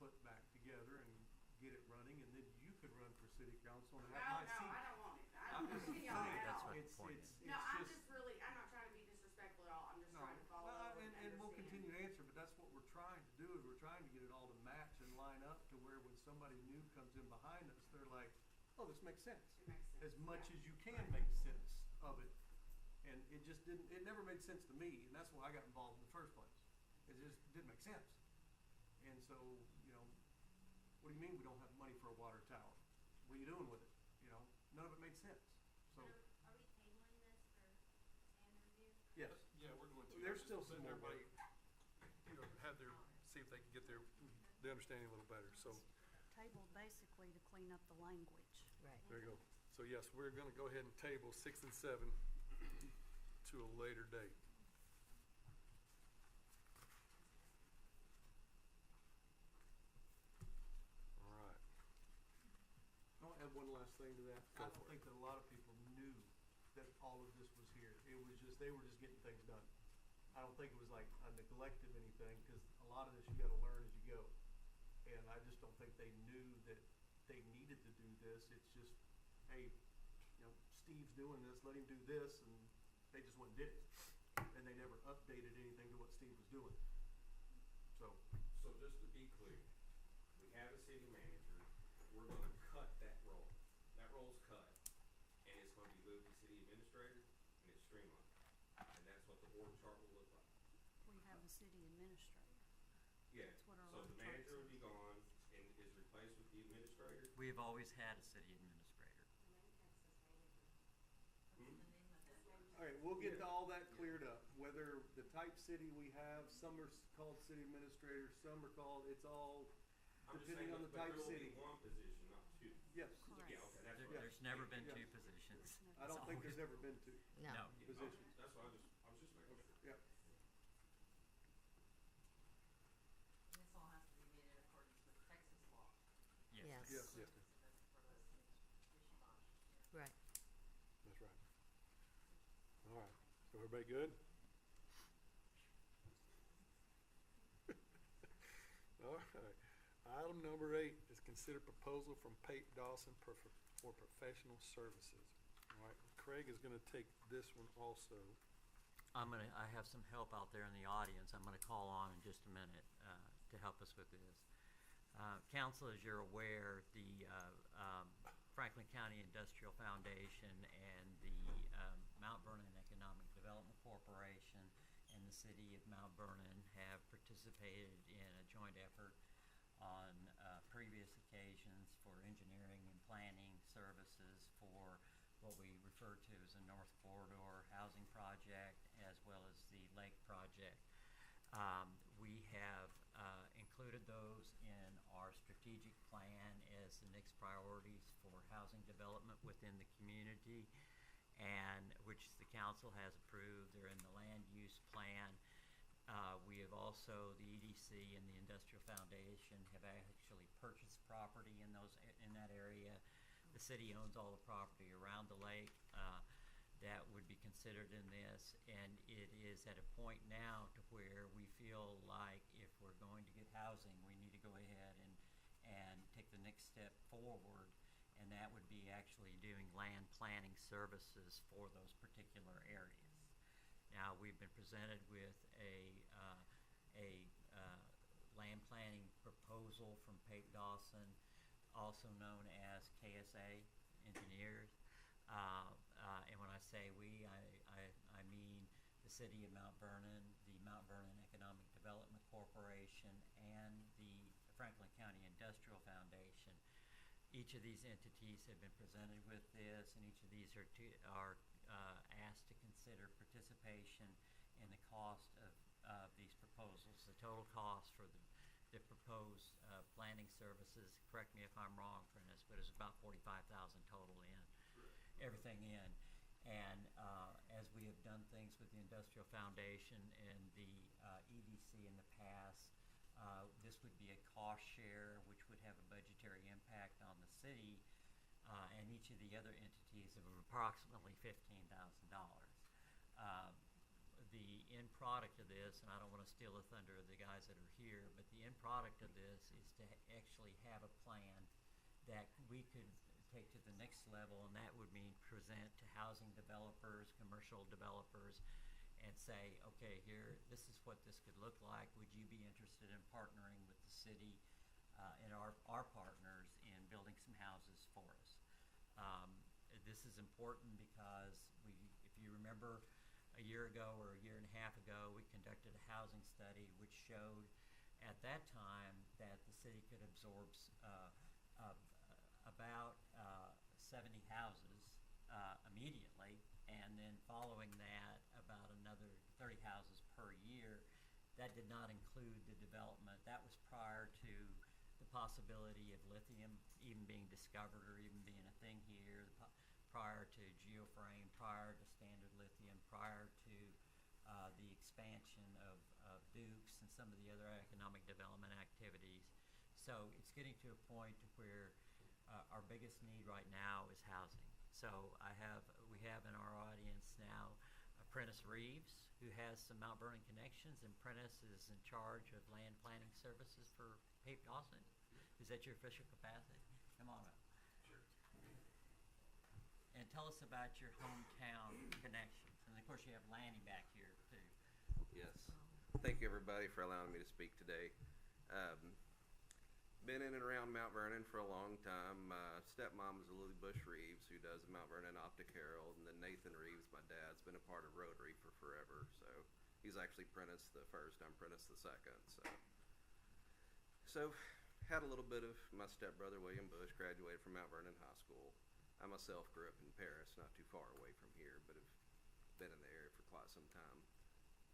put back together and get it running, and then you could run for city council and No, have my no, seat. I don't want it. I I'm don't just want any of saying, it at That's all. what the it's, point it's, is. it's No, I'm just, just really, I'm not trying to be disrespectful at all. I'm just no, trying to follow well, and and we'll understand. continue to answer, but that's what we're trying to do, is we're trying to get it all to match and line up to where when somebody new comes in behind us, they're like, oh, this makes sense. It makes sense. As much Yeah. as you can make sense of it. And it just didn't, it never made sense to me, and that's why I got involved in the first place. it just didn't make sense. And so, you know, what do you mean we don't have money for a water tower? What are you doing with it? You know, none of it made sense. So, Are we tabling this for and review? yes, Yeah, we're going to. there's I'm still just some letting more everybody, you know, have their, see if they can get their understanding a little better. So, Tabled basically to clean up the language. Right. there you go. So yes, we're gonna go ahead and table 6 and 7 to a later date. All right. I'll add one last thing to that. Go I don't for it. think that a lot of people knew that all of this was here. It was just, they were just getting things done. I don't think it was like a neglect of anything, because a lot of this you gotta learn as you go. And I just don't think they knew that they needed to do this. It's just, hey, you know, Steve's doing this, let him do this, and they just went and did it. And they never updated anything to what Steve was doing. So, So just to be clear, we have a city manager, we're gonna cut that role. That role's cut, and it's gonna be moved to city administrator, and it's streamlined. And that's what the org chart will look like. We have a city administrator. Yeah, That's what our so org the chart manager will says. be gone and is replaced with the administrator. We've always had a city administrator. Hmm? all right, we'll get to all that cleared up. Whether the type city we have, some are called city administrators, some are called, it's all I'm just depending saying, on the but type there will city. be one position, not two. Yes, Correct. Yeah, okay, that's There, what. there's never been Yeah. two positions. I don't It's think always- there's ever been two No. No. Okay, positions. that's what I was just making sure. Yep. And this all has to be made in accordance with Texas law. Yes. Yes. Yes. Yes, For the wishy-washy. Right. that's right. All right. So everybody good? All right. Item number 8 is consider proposal from Pate Dawson for professional services. All right. Craig is gonna take this one also. I have some help out there in the audience. I'm gonna call on in just a minute, to help us with this. Council, as you're aware, the, Franklin County Industrial Foundation and the, Mount Vernon Economic Development Corporation and the city of Mount Vernon have participated in a joint effort on, previous occasions for engineering and planning services for what we refer to as the North Corridor Housing Project, as well as the Lake Project. We have included those in our strategic plan as the next priorities for housing development within the community, and which the council has approved. They're in the land use plan. We have also, the EDC and the Industrial Foundation have actually purchased property in that area. The city owns all the property around the lake that would be considered in this, and it is at a point now to where we feel like if we're going to get housing, we need to go ahead and take the next step forward, and that would be actually doing land planning services for those particular areas. Now, we've been presented with a land planning proposal from Pate Dawson, also known as KSA Engineers. And when I say we, I mean the city of Mount Vernon, the Mount Vernon Economic Development Corporation, and the Franklin County Industrial Foundation. Each of these entities have been presented with this, and each of these are asked to consider participation in the cost of these proposals. The total cost for the proposed planning services, correct me if I'm wrong, Prentice, but it's about $45,000 total in, everything in. And as we have done things with the Industrial Foundation and the EDC in the past, this would be a cost share, which would have a budgetary impact on the city, and each of the other entities of approximately $15,000. The end product of this, and I don't want to steal the thunder of the guys that are here, but the end product of this is to actually have a plan that we could take to the next level, and that would mean present to housing developers, commercial developers, and say, okay, here, this is what this could look like. Would you be interested in partnering with the city and our partners in building some houses for us? This is important because if you remember, a year ago or a year and a half ago, we conducted a housing study which showed at that time that the city could absorb about 70 houses immediately, and then following that, about another 30 houses per year. That did not include the development. That was prior to the possibility of lithium even being discovered or even being a thing here, prior to geoframe, prior to Standard Lithium, prior to the expansion of Dukes and some of the other economic development activities. So it's getting to a point where our biggest need right now is housing. So we have in our audience now Prentice Reeves, who has some Mount Vernon connections, and Prentice is in charge of land planning services for Cape Dawson. Is that your official capacity? Come on up. Sure. And tell us about your hometown connections. And of course, you have Lanny back here too. Yes. Thank you, everybody, for allowing me to speak today. Been in and around Mount Vernon for a long time. My stepmom is Lily Bush Reeves, who does Mount Vernon Optic Herald, and then Nathan Reeves, my dad's been a part of Rotary for forever. So he's actually Prentice the first, I'm Prentice the second. So had a little bit of my stepbrother William Bush, graduated from Mount Vernon High School. I myself grew up in Paris, not too far away from here, but have been in the area for quite some time.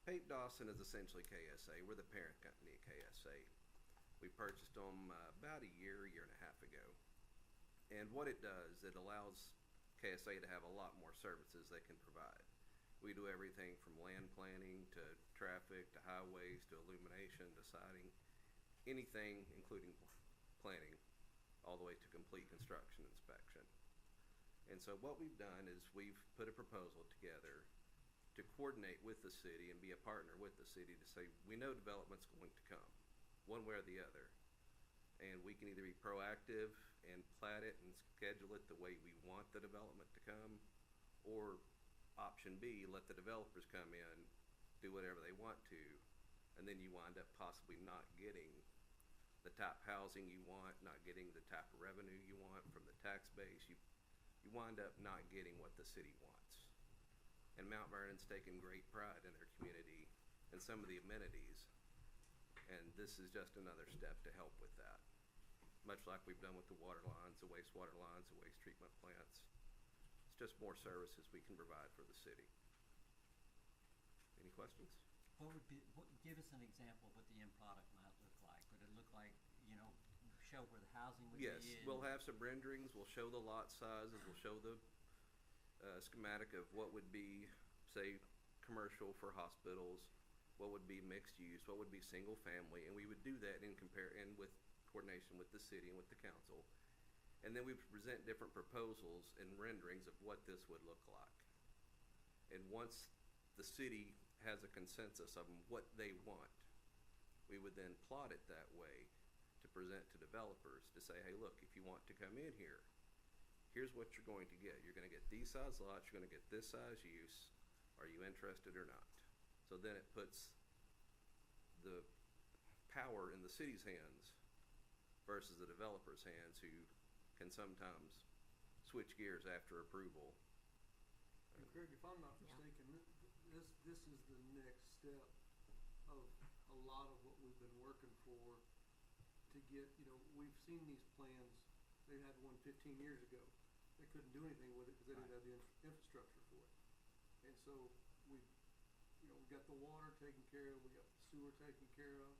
Cape Dawson is essentially KSA. We're the parent company at KSA. We purchased them about a year and a half ago. And what it does, it allows KSA to have a lot more services they can provide. We do everything from land planning to traffic to highways to illumination to siding, anything including planning, all the way to complete construction inspection. And so what we've done is we've put a proposal together to coordinate with the city and be a partner with the city to say, we know development's going to come, one way or the other. And we can either be proactive and plat it and schedule it the way we want the development to come, or option B, let the developers come in, do whatever they want to, and then you wind up possibly not getting the type housing you want, not getting the type of revenue you want from the tax base. You wind up not getting what the city wants. And Mount Vernon's taken great pride in their community and some of the amenities. And this is just another step to help with that. Much like we've done with the water lines, the wastewater lines, the waste treatment plants. It's just more services we can provide for the city. Any questions? Give us an example of what the end product might look like. Would it look like, show where the housing would Yes, be? we'll have some renderings. We'll show the lot sizes. We'll show the schematic of what would be, say, commercial for hospitals, what would be mixed use, what would be single family, and we would do that in with coordination with the city and with the council. And then we would present different proposals and renderings of what this would look like. And once the city has a consensus of what they want, we would then plot it that way to present to developers to say, hey, look, if you want to come in here, here's what you're going to get. You're going to get these size lots, you're going to get this size use. Are you interested or not? So then it puts the power in the city's hands versus the developer's hands, who can sometimes switch gears after approval. And Craig, if I'm not mistaken, this is the next step of a lot of what we've been working for to get, we've seen these plans. They had one 15 years ago. They couldn't do anything with it because they didn't have the infrastructure for it. And so we got the water taken care of, we got the sewer taken care of,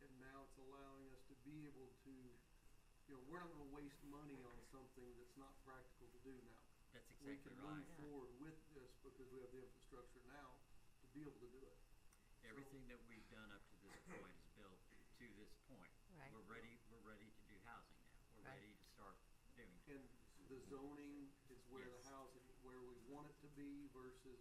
and now it's allowing us to be able to, we're not going to waste money on something that's not practical to do now. That's We exactly can right. move forward with this because we have the infrastructure now to be able to do it. Everything that we've done up to this point is built to this point. Right. We're ready to do housing now. We're Right. ready to start doing it. And the zoning is where Yes. the housing, where we want it to be versus,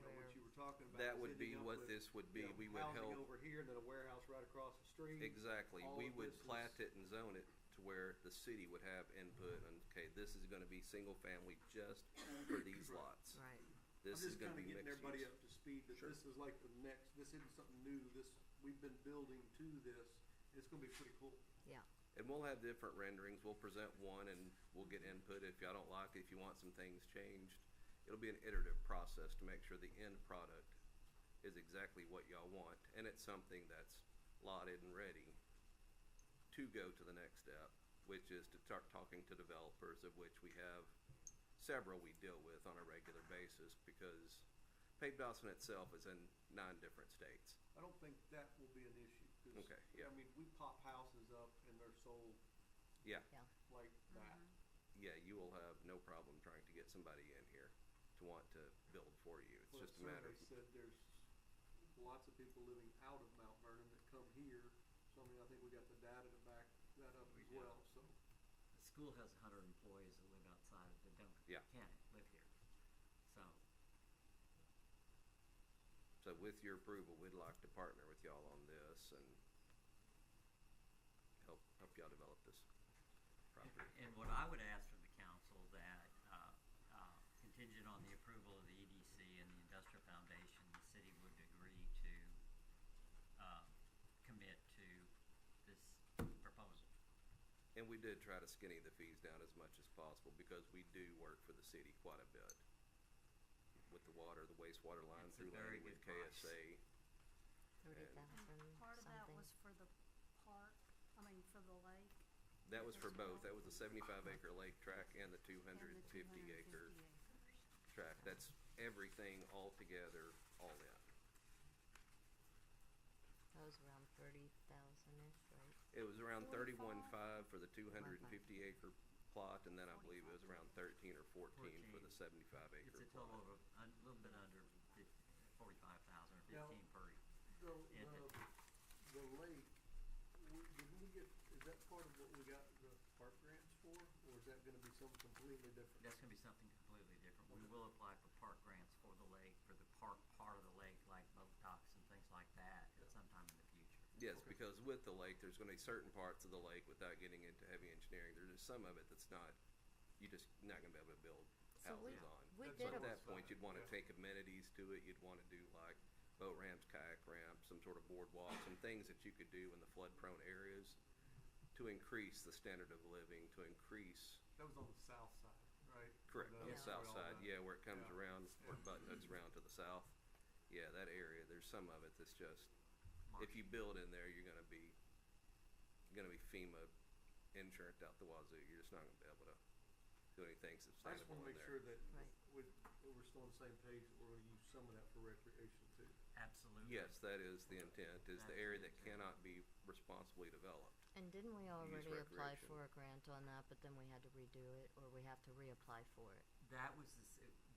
what you were talking about. That is would be ending up what with, this would be. We would housing help. over here and then a warehouse right across the street. Exactly. All We of would this plat is- it and zone it to where the city would have input on, okay, this is going to be single family just for these lots. Right. This I'm is just going to kind of be getting mixed everybody use. up to speed that Sure. this is like the next, this isn't something new, we've been building to this, it's gonna be pretty cool. Yeah. And we'll have different renderings. We'll present one and we'll get input. If y'all don't like it, if you want some things changed, it'll be an iterative process to make sure the end product is exactly what y'all want. And it's something that's lotted and ready to go to the next step, which is to start talking to developers, of which we have several we deal with on a regular basis, because Pape Dawson itself is in 9 different states. I don't think that will be an issue. 'Cause, Okay, yeah. I mean, we pop houses up and they're sold Yeah, Yeah. like that. yeah, you will have no problem trying to get somebody in here to want to build for you. It's Well, just a matter of, survey said there's lots of people living out of Mount Vernon that come here. So I mean, I think we got the data to back that up We as do. well. So The school has 100 employees that live outside that don't, Yeah. can't live here. so with your approval, we'd like to partner with y'all on this and help y'all develop this property. And what I would ask from the council that, contingent on the approval of the EDC and the Industrial Foundation, the city would agree to, commit to this proposal. And we did try to skinny the fees down as much as possible, because we do work for the city quite a bit. With the water, the wastewater line It's a through very Laney with good price. KSA. 30,000 Part of that something. was for the park, I mean, for the lake. That was for as both. well. That was a 75-acre lake tract and the And the 250-acre 250 acres. tract. That's everything all together, all in. That was around 30,000-ish, right? It was around 45? 31.5 for the 250-acre plot, and then I believe it was around 13 or 14 for the 75-acre It's a plot. total of a little bit under 45,000 or Now, 15 per. the entity. the lake, didn't we get? Is that part of what we got the park grants for, or is that going to be something completely different? That's gonna be something completely different. We will apply for park grants for the lake, for the park part of the lake, like boat docks and things like that, at sometime in the future. Yes, because with the lake, there's gonna be certain parts of the lake, without getting into heavy engineering, there's just some of it that's not, you just not gonna be able to build So we- houses on. we That's did So a- at that point, you'd wanna Yeah. take amenities to it, you'd wanna do like boat ramps, kayak ramps, some sort of boardwalk, some things that you could do in the flood-prone areas to increase the standard of living, to increase, That was on the south side, right? correct, on the Yeah. south All side, that. yeah, where it comes Yeah. around, where Yeah. Button Hook's around to the south. Yeah, that area, there's some of it that's just, if Marsh. you build in there, you're gonna be FEMA insurance out the wazoo. You're just not gonna be able to do anything I just sustainable want to in make there. sure that Right. we're still on the same page, that we're going to use some of that for recreation too. Absolutely. Yes, that is the intent, is the area that cannot be responsibly developed. And didn't we already apply recreation. for a grant on that, but then we had to redo it, or we have to reapply for it? That was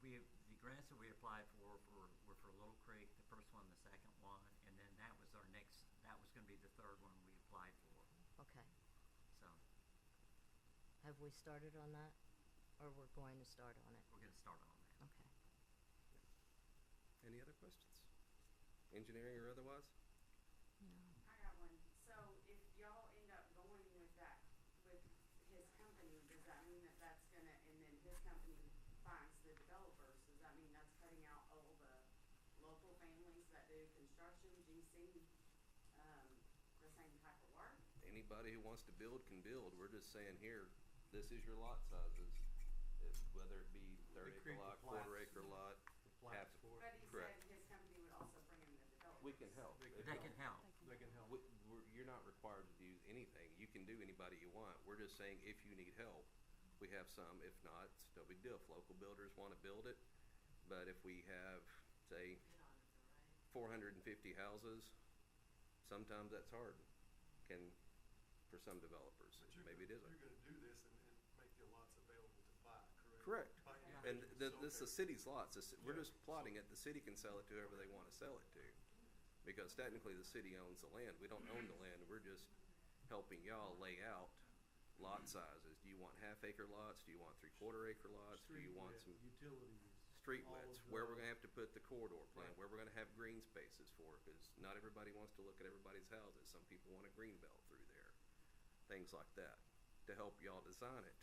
the grants that we applied for were for Little Creek, the first one, the second one, and then that was gonna be the third one we applied for, Okay. so Have we started on that, or we're going to start on it? we're gonna start on that. Okay. Any other questions? Engineering or otherwise? No. I got one. So if y'all end up going with that, with his company, does that mean that that's gonna, and then his company finds the developers, does that mean that's cutting out all the local families that do construction, GC, the same type of work? Anybody who wants to build can build. We're just saying here, this is your lot sizes. Whether it be 30-acre create the lot, plats. quarter-acre lot, The plats half- for it. But he Correct. said his company would also bring in the developers. we can help. They They can help. They can help. You're not required to do anything. You can do anybody you want. We're just saying if you need help, we have some. If not, it's no big deal. If local builders want to build it, but if we have, say, 450 houses, sometimes that's hard. For some developers, But you're maybe it gonna- isn't. You're gonna do this and make your lots available to buy, correct? Correct. By And individuals, this so is the city's lots. We're Yeah. just plotting it. The city can sell it to whoever they want to sell it to. Because technically the city owns the land. We don't own the land. We're just helping y'all lay out lot sizes. Do you want half-acre lots? Do you want three-quarter-acre lots? Do Street you want width, some utilities? street all widths? of Where we're the- gonna have to put the corridor plan? Right. Where we're gonna have green spaces for? Because not everybody wants to look at everybody's houses. Some people want a green belt through there. Things like that. To help y'all design it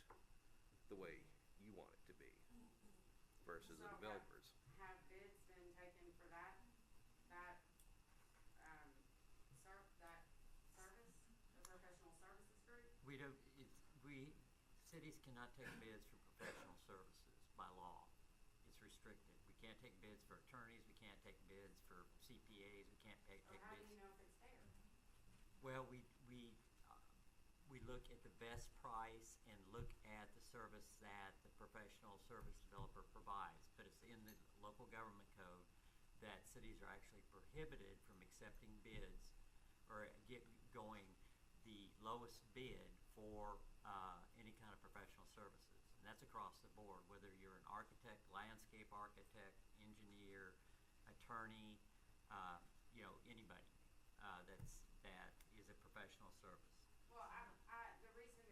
the way you want it to be versus the So developers. Have bids been taken for that service, the professional services group? We don't, cities cannot take bids for professional services by law. It's restricted. We can't take bids for attorneys, we can't take bids for CPAs, we can't take Or how do bids. you know if it's fair? look at the best price and look at the service that the professional service developer provides. But it's in the local government code that cities are actually prohibited from accepting bids or going the lowest bid for any kind of professional services. And that's across the board, whether you're an architect, landscape architect, engineer, attorney, anybody that is a professional service. Well, the reason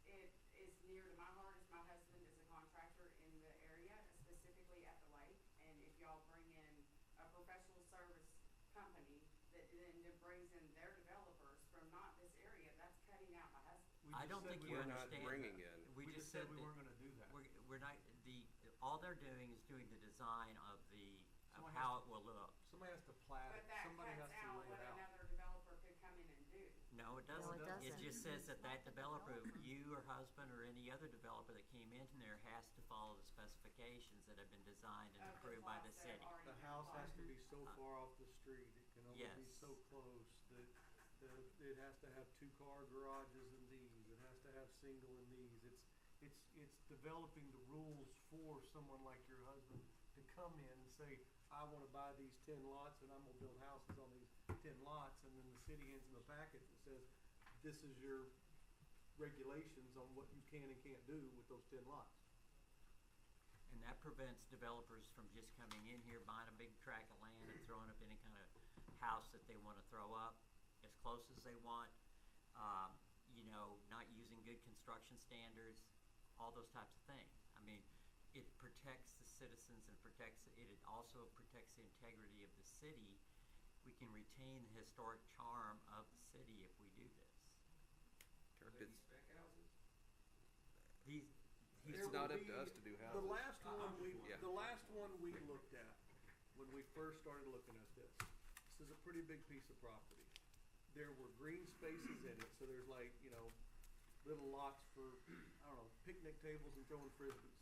it is near to my heart is my husband is a contractor in the area, specifically at the lake. And if y'all bring in a professional service company that then brings in their developers from not this area, that's cutting out my husband. I don't think you We're not understand. bringing in. We just said we weren't gonna do that. We're not, all they're doing is doing the design of Somebody how has it will look. Somebody has to plat But it, that somebody has cuts to out lay what it out. another developer could come in and do. No, it No, doesn't. it doesn't. It just says that developer, you or husband or any other developer that came in there has to follow the specifications that have been designed and Of the approved by the plots that city. are already The house has to be so Uh, far off the street, it can only be yes. so close, that it has to have 2-car garages and these, it has to have single and these. It's developing the rules for someone like your husband to come in and say, I wanna buy these 10 lots and I'm gonna build houses on these 10 lots, and then the city hands him a packet that says, this is your regulations on what you can and can't do with those 10 lots. And that prevents developers from just coming in here, buying a big tract of land and throwing up any kind of house that they wanna throw up as close as they want. Not using good construction standards, all those types of things. I mean, it protects the citizens and it also protects the integrity of the city. We can retain the historic charm of the city if we do this. Are these spec houses? There It's not will up to be- us to do The houses. last one Yeah. the last one we looked at, when we first started looking at this is a pretty big piece of property. There were green spaces in it, so there's little lots for, picnic tables and throwing frisbees.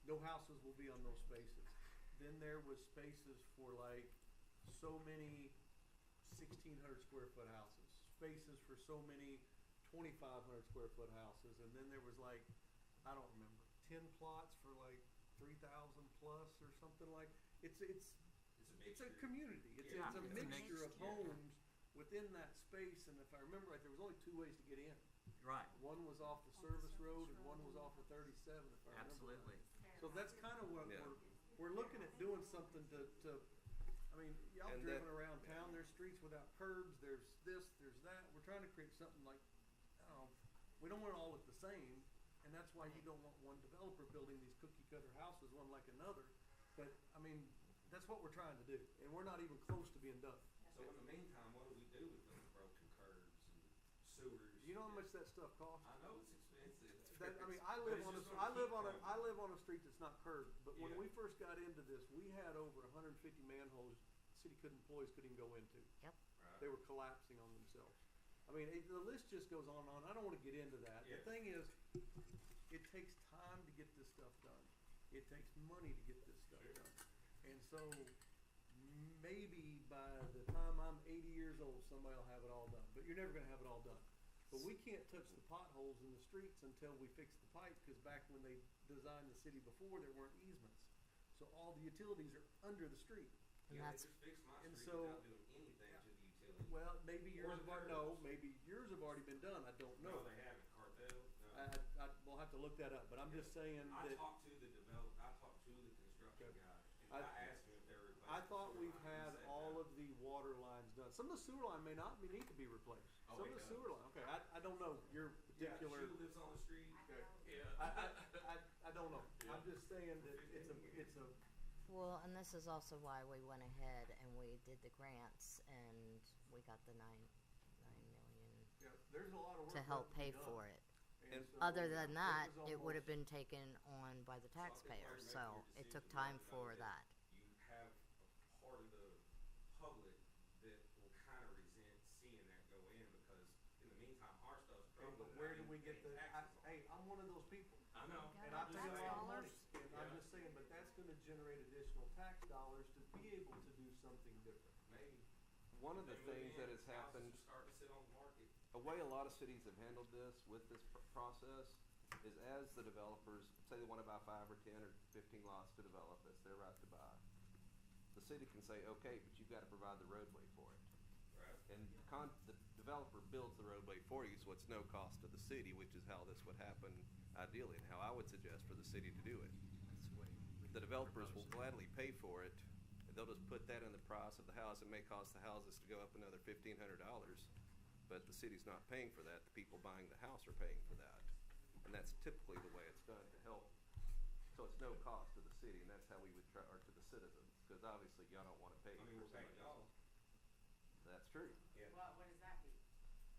No houses will be on those spaces. Then there was spaces for so many 1,600 square foot houses, spaces for so many 2,500 square foot houses, and then there was I don't remember, 10 plots for 3,000 plus or something like. It's a community. It's a mixture of homes within that space, and if I remember right, there was only 2 ways to get in. Right. One was off the service road and one was off of 37, if I remember. Absolutely. So that's kind of what Yeah. we're looking at doing something to y'all And driven that- around town, there's streets without curbs, there's this, there's that. We're trying to create something we don't want it all look the same, and that's why you don't want one developer building these cookie cutter houses, one like another. But, that's what we're trying to do, and we're not even close to being done. So in the meantime, what do we do with those broken curbs and sewers? You know how much that stuff costs? I know it's expensive. I But live it's on just gonna keep growing. I live on a street that's not curbed, but when Yeah. we first got into this, we had over 150 manholes employees couldn't go into. Yep. Right. They were collapsing on themselves. The list just goes on and on. I don't want to get into that. Yeah. The thing is, it takes time to get this stuff done. It takes money to get this stuff Sure. done. And so maybe by the time I'm 80 years old, somebody will have it all done. But you're never going to have it all done. But we can't touch the potholes in the streets until we fix the pipe, because back when they designed the city before, there weren't easements. So all the utilities are under the street. And Yeah, that's they just fixed my and street so- without doing anything to the utility. Well, maybe Or yours the have curbs. maybe yours have already been done. I don't know. No, they haven't. Cartel? No. We'll have to look that up. But I'm just saying I that talked to the construction guy, and I asked him if they were replacing I thought sewer we've line. He had said all no. of the water lines done. Some of the sewer line may not need to be replaced. Oh, Some it of the does. sewer line. Okay, I don't know your Yeah, particular. she lives on the street. Okay. Yeah. I don't know. Yeah. I'm just saying that it's a. Well, and this is also why we went ahead and we did the grants and we got the 9 million Yeah, there's a lot of work to help left be pay done. for it. And so Other than it that, was it would have almost- been taken on by the So I think taxpayers, part of so making your it took decision, time you know, for that. You have a part of the public that will kind of resent seeing that go in, because in the meantime, our stuff's Okay, crumbling. but where do and we I'm get paying the? taxes on it. Hey, I'm one of those people. I know. And I I'm pay just a saying. lot of money, and I'm Yeah. just saying, but that's gonna generate additional tax dollars to be able to do something different. Maybe. One of the They move things in, that has houses happened are starting to sit on the market. a way a lot of cities have handled this with this process is as the developers, say they want to buy 5 or 10 or 15 lots to develop, that's their right to buy. The city can say, okay, but you've got to provide the roadway for it. Right. And the developer builds the roadway for you, so it's no cost to the city, which is how this would happen ideally, and how I would suggest for the city to do it. The developers will gladly pay for it. They'll just put that in the price of the house. It may cost the houses to go up another $1,500, but the city's not paying for that. The people buying the house are paying for that. And that's typically the way it's done to help. So it's no cost to the city, and that's how we would try, or to the citizens, because obviously y'all don't want to pay. I mean, we're paying y'all. That's true. Yeah. What does that mean?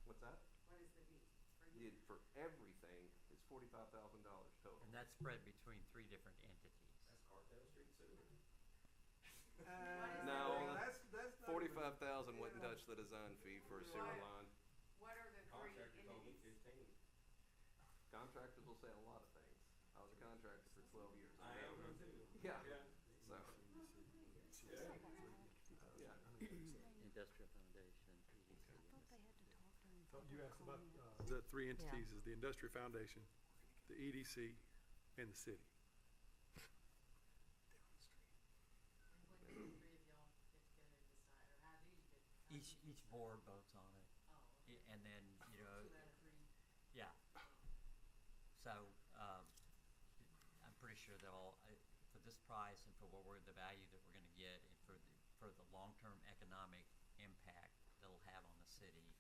What's that? What is the fee for you? For everything, it's $45,000 total. And that's spread between 3 different entities. That's Cartel Street Sewer. No, that's not 45,000 wouldn't touch the design fee for a sewer What? line. What are the three Contractor told me entities? 15. Contractors will say a lot of things. I was a contractor for 12 years. I am one too. Yeah. Yeah. So, Yeah. yeah. Industrial Foundation, EDC. You asked about the 3 entities is the Industrial Foundation, the EDC, and the city. And when do the three of y'all get together and decide, or how do you get? how do Each you- board votes on it, Oh, okay. and then, you know, 2 out of 3. yeah. So, I'm pretty sure they'll, for this price and for the value that we're gonna get, and for the long-term economic impact that'll have on the city,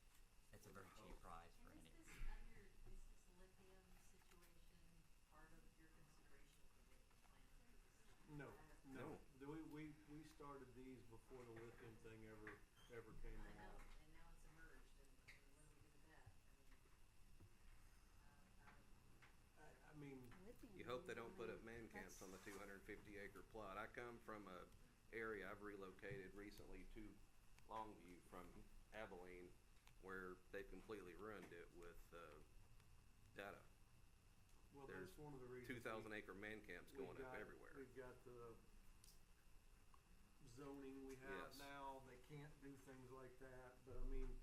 it's a very cheap price for And any. is this lithium situation part of your consideration for the plan? No, No. We started these before the lithium thing ever came I know, along. and now it's emerged, and what do we do with that? I mean, You hope they don't put up man camps on the 250-acre plot. I come from a area, I've relocated recently to Longview from Abilene, where they've completely ruined it with data. well, There's that's one of the reasons. 2,000-acre man camps we've going up got- everywhere. We've got the zoning we have Yes. now, they can't do things like that, but I mean,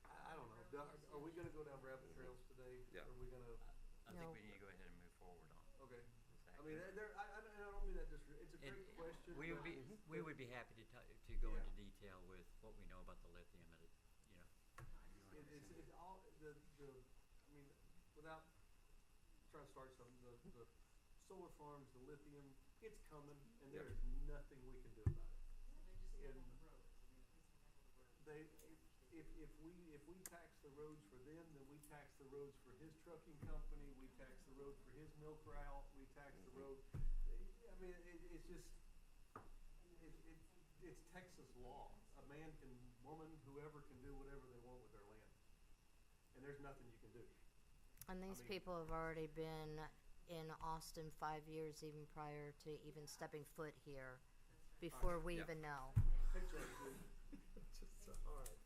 I don't know, are we gonna go down rabbit trails today? Yeah. Are we gonna, I think we need to go ahead and move forward on it. okay, Is that I mean, good? I don't mean that it's a And great question. We would but- be, we would be happy to go Yeah. into detail with what we know about the lithium and, you know. It's all, I mean, without trying to start something, the solar farms, the lithium, it's coming, and there is nothing we can do about it. So they just live on And the roads, I mean, at least they have the roads. They, if we tax the roads for them, then we tax the roads for his trucking company, we tax the road for his milk route, we tax the road. I mean, it's just, it's Texas law. A man can, woman, whoever can do whatever they want with their land. And there's nothing you can do. And these mean- people have already been in Austin 5 years, even prior to even stepping foot here, before we Yeah. even know. Picture it, dude. Just, all right.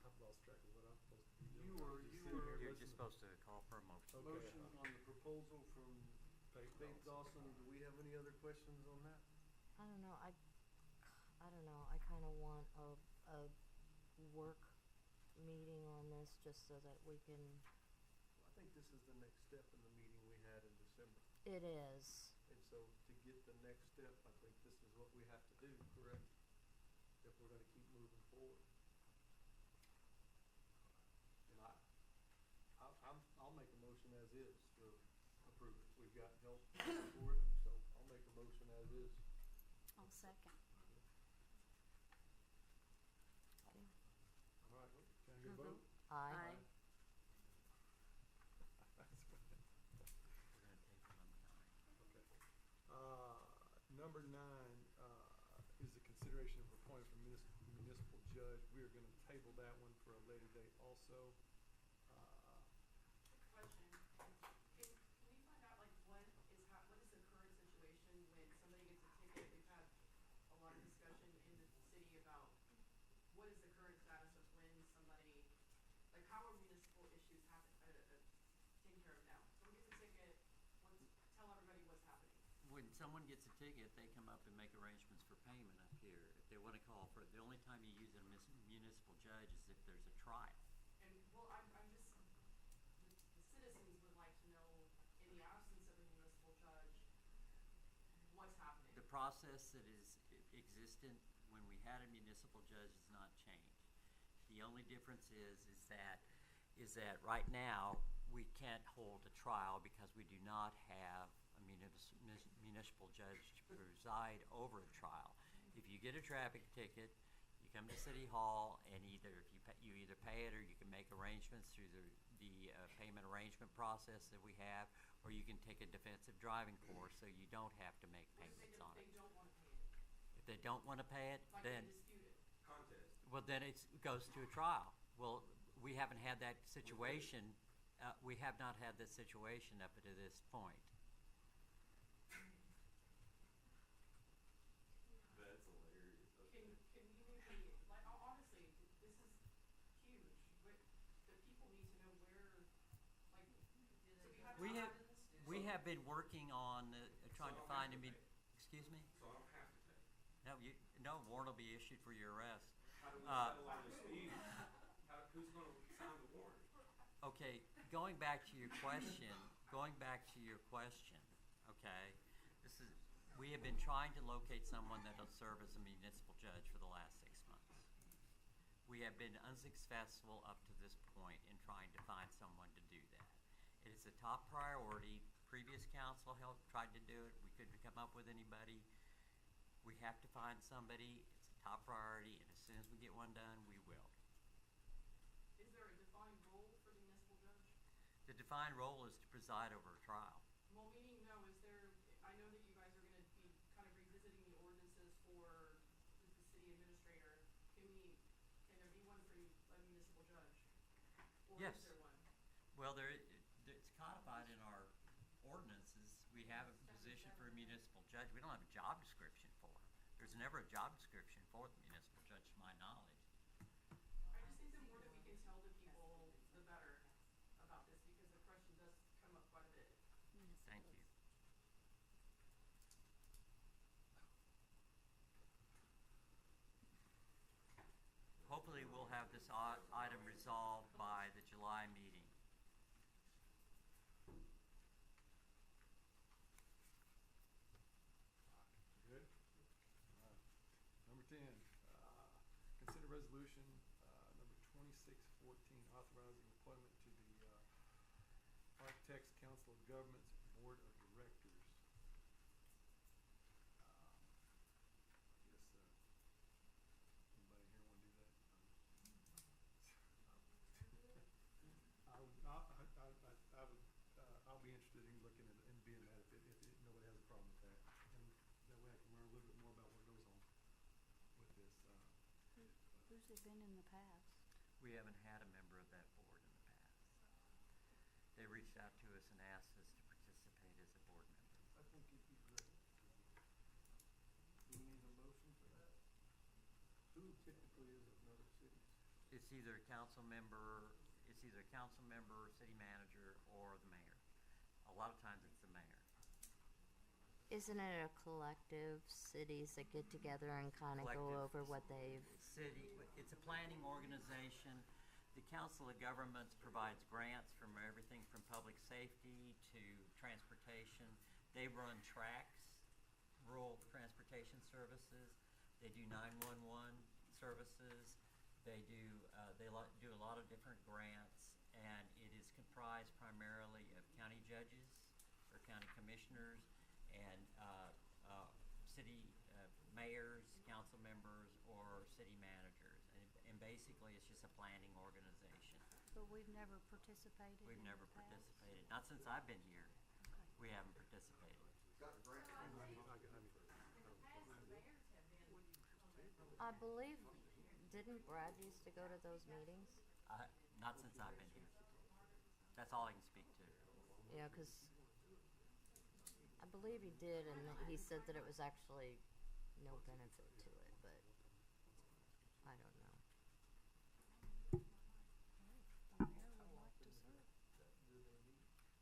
I've lost track of what I'm supposed to be doing. You were- I'm you sitting here were- You're listening. just supposed to call for a motion. Okay. Motion on the proposal from Faith Dawson, do we have any other questions on that? I don't know. I don't know. I kind of want a work meeting on this just so that we can. I think this is the next step in the meeting we had in December. It is. And so to get the next step, I think this is what we have to do, correct? If we're gonna keep moving forward. And I'll make a motion as is to approve it. We've got help for it, so I'll make a motion as is. I'll second. All right, can I get a vote? Aye. We're gonna take Okay. number 9. Number 9, is the consideration of appointing for municipal judge. We are gonna table that one for a later date also. Question, can you find out, like, what is the current situation when somebody gets a ticket? We've had a lot of discussion in the city about what is the current status of when somebody, like, how are municipal issues taken care of now? Someone gets a ticket, tell everybody what's happening. When someone gets a ticket, they come up and make arrangements for payment up here. If they wanna call for, the only time you use a municipal judge is if there's a trial. And, well, I'm just, the citizens would like to know, in the absence of a municipal judge, what's happening. The process that is existent when we had a municipal judge has not changed. The only difference is that right now, we can't hold a trial because we do not have a municipal judge to preside over a trial. If you get a traffic ticket, you come to City Hall, and either you either pay it, or you can make arrangements through the payment arrangement process that we have, or you can take a defensive driving course, so you don't have to make payments on it. They don't wanna pay it, If they don't want to pay it, like then, they dispute it. Contest. well, then it goes to a trial. Well, we haven't had that situation, we have not had this situation up to this point. That's hilarious. Can you maybe, like, honestly, this is huge, but the people need to know where, like, so we have to We have been working on trying to find excuse me? So I don't have to pay. No warrant will be issued for your arrest. How do we settle our dispute? Who's gonna sign the warrant? Okay, going back to your question, okay, we have been trying to locate someone that'll serve as a municipal judge for the last 6 months. We have been unsuccessful up to this point in trying to find someone to do that. It is a top priority. Previous council tried to do it. We couldn't come up with anybody. We have to find somebody. It's a top priority, and as soon as we get one done, we will. Is there a defined role for the municipal judge? The defined role is to preside over a trial. Well, meaning, no, is there, I know that you guys are gonna be kind of revisiting the ordinances for the city administrator. Can there be one for a municipal judge? Or Yes. is there one? Well, it's codified in our ordinances. We have a position for a municipal judge. We don't have a job description for it. There's never a job description for the municipal judge, to my knowledge. I just think the more that we can tell the people, the better about this, because the question does come up quite a bit. Thank you. Hopefully, we'll have this item resolved by the July meeting. Good? Number 10, consider resolution, number 2614, authorizing appointment to the, Architects Council of Governments Board of Directors. Anybody here wanna do that? I'll be interested in looking at, and being that if nobody has a problem with that. And that way I can learn a little bit more about what goes on with this, Who's it been in the past? We haven't had a member of that board in the past. They reached out to us and asked us to participate as a board member. I think it'd be great. Do we need a motion for that? Who typically is it in other cities? It's either a council member, city manager, or the mayor. A lot of times it's the mayor. Isn't it a collective, cities that get together and kind of go Collective. over what they've, It's a planning organization. The Council of Governments provides grants from everything from public safety to transportation. They run tracks, rural transportation services. They do 911 services. They do a lot of different grants, and it is comprised primarily of county judges or county commissioners and city mayors, council members, or city managers. And basically, it's just a planning organization. But we've never participated in We've the never past? participated, not since I've been here. We haven't participated. I believe, didn't Brad used to go to those meetings? Not since I've been here. That's all I can speak to. Yeah, 'cause I believe he did, and he said that it was actually no benefit to it, but I don't know. The mayor would like to serve.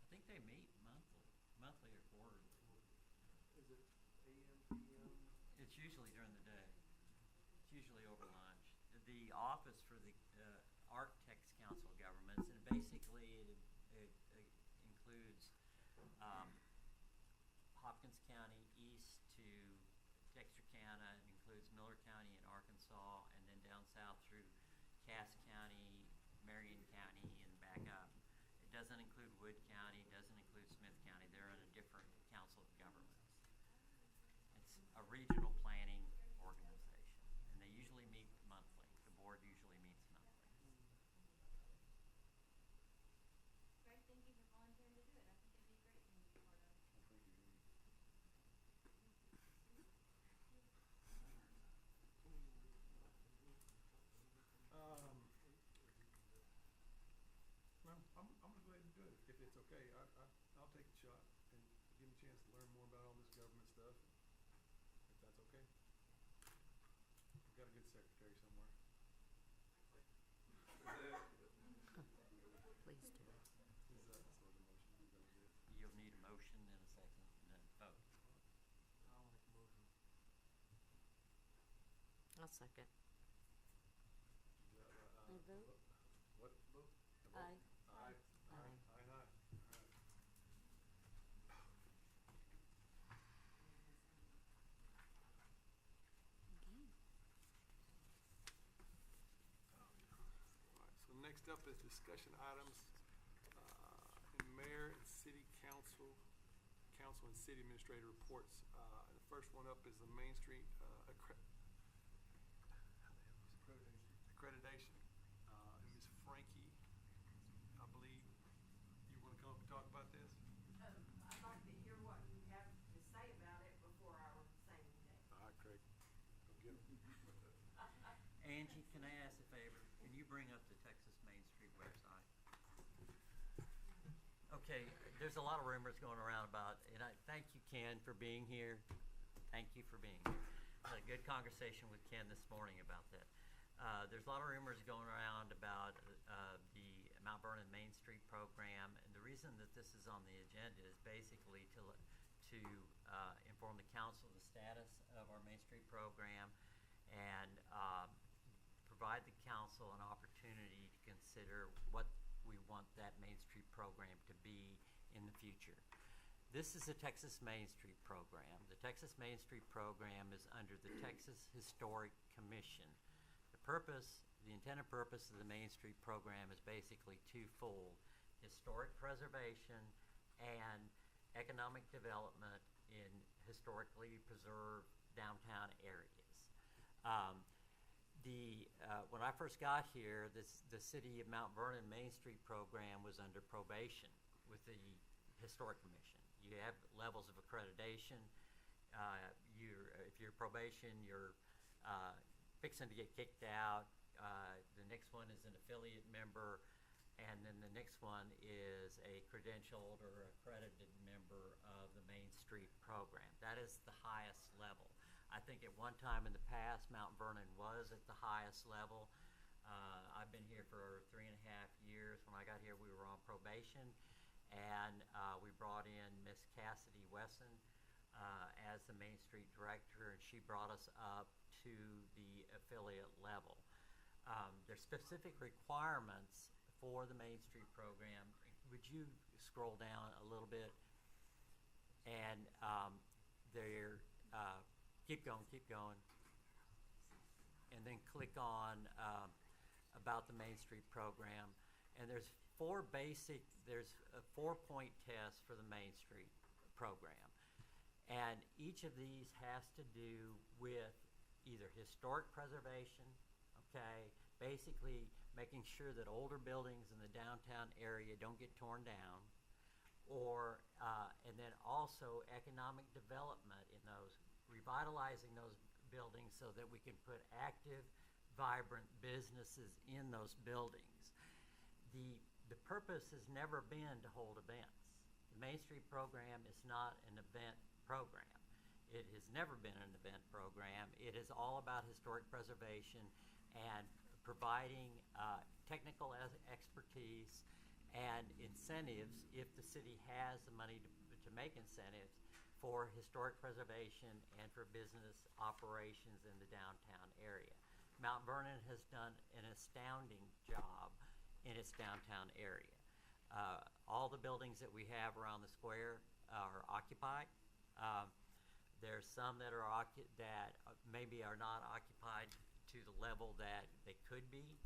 I think they meet monthly or quarterly. Is it AM, PM? It's usually during the day. the Office for the Architects Council of Governments, and basically it includes Hopkins County east to Texarkana. It includes Miller County in Arkansas, and then down south through Cass County, Marion County, and back up. It doesn't include Wood County, doesn't include Smith County. They're in a different council of governments. It's a regional planning organization, and they usually meet monthly. The board usually meets monthly. Great, thank you for volunteering to do it. I think it'd be a great thing to be part of. No, I'm gonna go ahead and do it if it's okay. I'll take a shot and give me a chance to learn more about all this government stuff, if that's okay. I've got a good secretary somewhere. Please do. Is that sort of motion? Is that what it is? You'll need a motion and a second and then vote. I'll make a motion. I'll second. Uh, You vote? What vote? A vote? Aye. Aye. Aye. Aye. Aye. All right. All right, so next up is discussion items, in mayor and city council and city administrator reports. And the first one up is the Main Street, accreditation. And Ms. Frankie, I believe you wanna come up and talk about this? I'd like to hear what you have to say about it before our signing day. All right, Craig, go get 'em. Angie, can I ask a favor? Can you bring up the Texas Main Street website? Okay, there's a lot of rumors going around about, and I thank you, Ken, for being here. Thank you for being here. I had a good conversation with Ken this morning about that. There's a lot of rumors going around about the Mount Vernon Main Street program, and the reason that this is on the agenda is basically to inform the council of the status of our Main Street program and provide the council an opportunity to consider what we want that Main Street program to be in the future. This is the Texas Main Street program. The Texas Main Street program is under the Texas Historic Commission. The intended purpose of the Main Street program is basically twofold: historic preservation and economic development in historically preserved downtown areas. When I first got here, the City of Mount Vernon Main Street program was under probation with the Historic Commission. You have levels of accreditation. If you're probation, you're fixing to get kicked out. The next one is an affiliate member, and then the next one is a credentialed or accredited member of the Main Street program. That is the highest level. I think at one time in the past, Mount Vernon was at the highest level. I've been here for 3.5 years. When I got here, we were on probation, and we brought in Miss Cassidy Wesson as the Main Street director, and she brought us up to the affiliate level. There's specific requirements for the Main Street program. Would you scroll down a little bit? And keep going. And then click on about the Main Street program. And there's there's a 4-point test for the Main Street program. And each of these has to do with either historic preservation, okay, basically making sure that older buildings in the downtown area don't get torn down, or and then also economic development in those, revitalizing those buildings so that we can put active, vibrant businesses in those buildings. The purpose has never been to hold events. The Main Street program is not an event program. It has never been an event program. It is all about historic preservation and providing technical expertise and incentives, if the city has the money to make incentives, for historic preservation and for business operations in the downtown area. Mount Vernon has done an astounding job in its downtown area. All the buildings that we have around the square are occupied. There's some that are that maybe are not occupied to the level that they could be.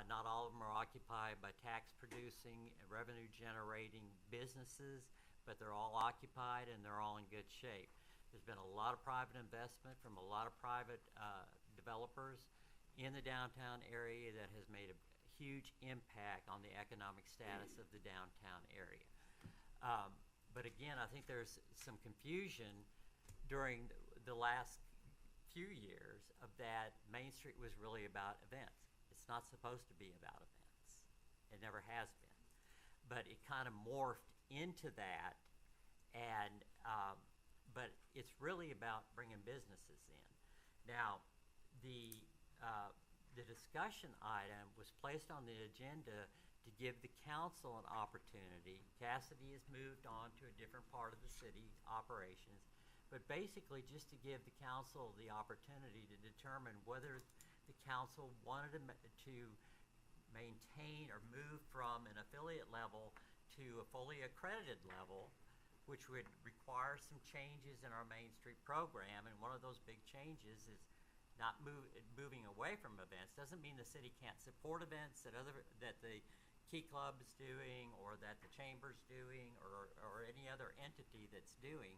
Not all of them are occupied by tax-producing, revenue-generating businesses, but they're all occupied and they're all in good shape. There's been a lot of private investment from a lot of private developers in the downtown area that has made a huge impact on the economic status of the downtown area. But again, I think there's some confusion during the last few years of that Main Street was really about events. It's not supposed to be about events. It never has been. But it kind of morphed into that, and but it's really about bringing businesses in. Now, the discussion item was placed on the agenda to give the council an opportunity. Cassidy has moved on to a different part of the city operations, but basically just to give the council the opportunity to determine whether the council wanted to maintain or move from an affiliate level to a fully accredited level, which would require some changes in our Main Street program. And one of those big changes is not moving away from events. Doesn't mean the city can't support events that the Key Club is doing, or that the Chamber's doing, or any other entity that's doing,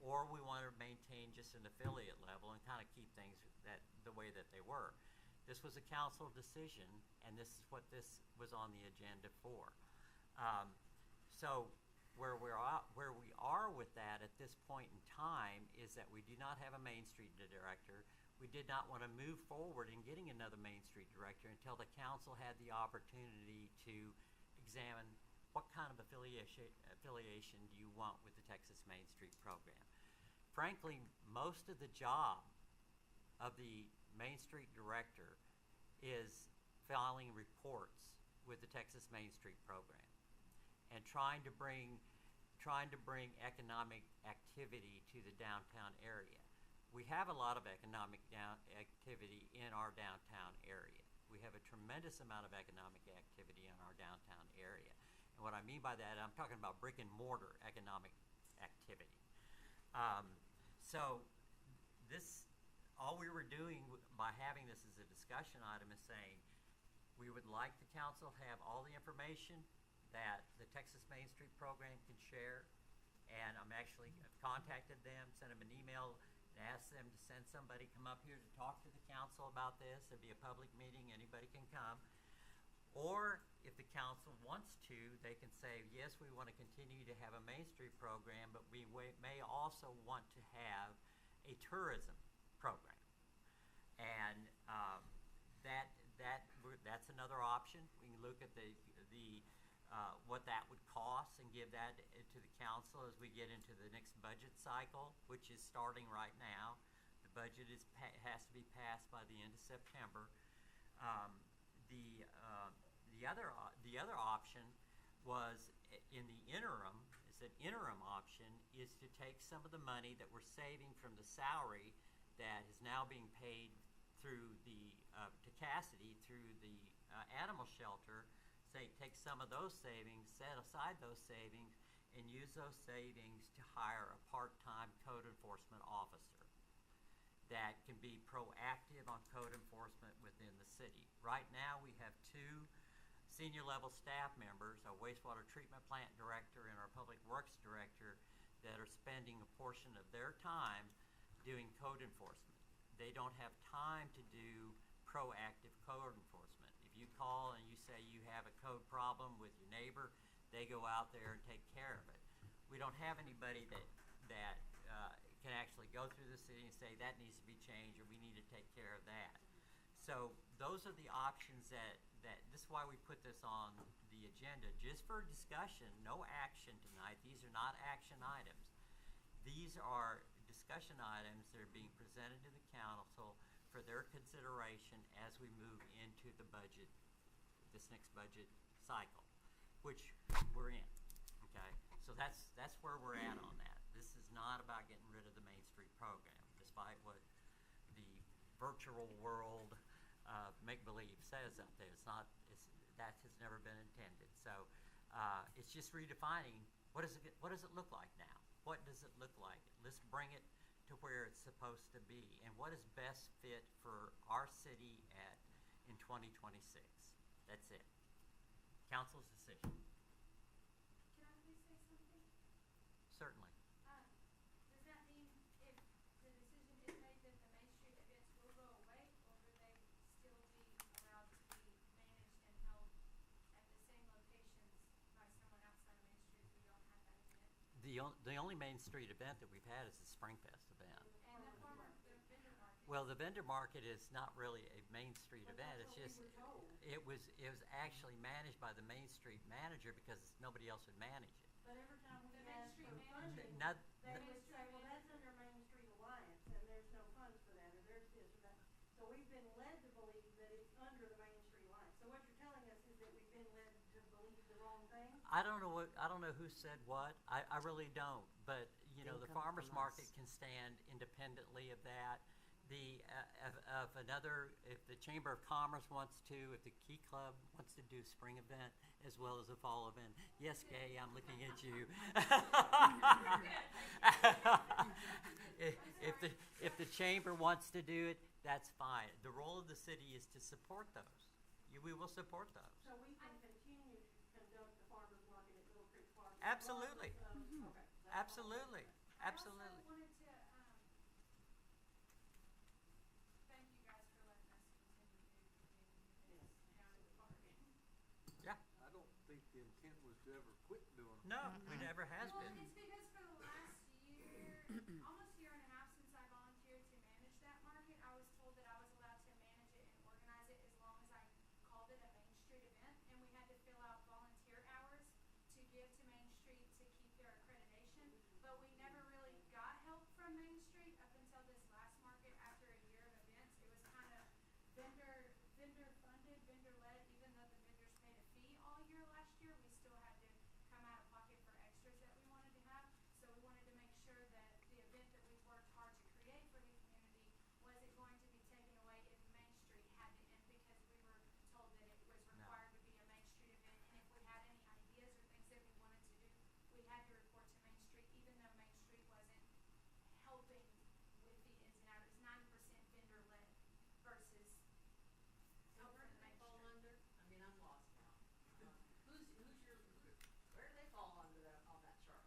or we want to maintain just an affiliate level and kind of keep things the way that they were. This was a council decision, and this is what this was on the agenda for. So where we are with that at this point in time is that we do not have a Main Street director. We did not want to move forward in getting another Main Street director until the council had the opportunity to examine what kind of affiliation do you want with the Texas Main Street program. Frankly, most of the job of the Main Street director is filing reports with the Texas Main Street program and trying to bring economic activity to the downtown area. We have a lot of economic activity in our downtown area. We have a tremendous amount of economic activity in our downtown area. And what I mean by that, I'm talking about brick and mortar economic activity. So all we were doing by having this as a discussion item is saying we would like the council to have all the information that the Texas Main Street program can share. And I'm actually contacted them, sent them an email, and asked them to send somebody, come up here to talk to the council about this. It'll be a public meeting, anybody can come. Or if the council wants to, they can say, yes, we want to continue to have a Main Street program, but we may also want to have a tourism program. And that's another option. We can look at what that would cost and give that to the council as we get into the next budget cycle, which is starting right now. The budget has to be passed by the end of September. The other option was in the interim. An interim option is to take some of the money that we're saving from the salary that is now being paid through to Cassidy through the animal shelter. Take some of those savings, set aside those savings, and use those savings to hire a part-time code enforcement officer that can be proactive on code enforcement within the city. Right now, we have 2 senior-level staff members, a wastewater treatment plant director and our public works director, that are spending a portion of their time doing code enforcement. They don't have time to do proactive code enforcement. If you call and you say you have a code problem with your neighbor, they go out there and take care of it. We don't have anybody that can actually go through the city and say that needs to be changed or we need to take care of that. So those are the options that this is why we put this on the agenda, just for discussion, no action tonight. These are not action items. These are discussion items that are being presented to the council for their consideration as we move into the budget, this next budget cycle, which we're in, okay? So that's where we're at on that. This is not about getting rid of the Main Street program, despite what the virtual world make-believe says out there. That has never been intended. So it's just redefining what does it look like now? What does it look like? Let's bring it to where it's supposed to be, and what is best fit for our city in 2026. That's it. Council's decision. Can I please say something? Certainly. Does that mean if the decision is made that the Main Street events will go away, or will they still be allowed to be managed and held at the same locations by someone outside of Main Street if we don't have that event? The only Main Street event that we've had is the Springfest event. And the vendor market? Well, the vendor market is not really a Main Street event. It's just, it was actually managed by the Main Street manager because nobody else would manage it. But every time we The Main ask Street for manager- funding, Not, they would say, well, that's under Main Street Alliance, and there's no funds for that, or there's this or that. So we've been led to believe that it's under the Main Street Alliance. So what you're telling us is that we've been led to believe the wrong thing? I don't know who said what. I really don't. But you know, the Didn't come farmers from market us. can stand independently of that. If the Chamber of Commerce wants to, if the Key Club wants to do spring event as well as a fall event, yes, Gay, I'm looking at you. if the chamber wants to do it, that's fine. The role of the city is to support those. We will support those. So we can continue to conduct the farmer's market at Little Creek Park? Absolutely. regardless of- okay, that's all. Absolutely. Absolutely. I also wanted to, thank you guys for letting us continue to do events down at the park. Yeah. I don't think the intent was to ever quit doing them. No, it never has Well, been. it's because for the last year, almost year and a half since I volunteered to manage that market, I was told that I was allowed to manage it and organize it as long as I called it a Main Street event, and we had to fill out volunteer hours to give to Main Street to keep their accreditation, but we never really got help from Main Street up until this last market after a year of events. It was kind of vendor funded, vendor led, even though the vendors paid a fee all year last year, we still had to come out of pocket for extras that we wanted to have. So we wanted to make sure that the event that we worked hard to create for the community wasn't going to be taken away if Main Street had to end, because we were told that it was required to be a Main Street event, and if we had any ideas or things that we wanted to do, we had to report to Main Street, even though Main Street wasn't helping with the ins and outs. It was 90% vendor led versus So where do they fall under? I mean, I'm lost now. Where do they fall under that, on that chart?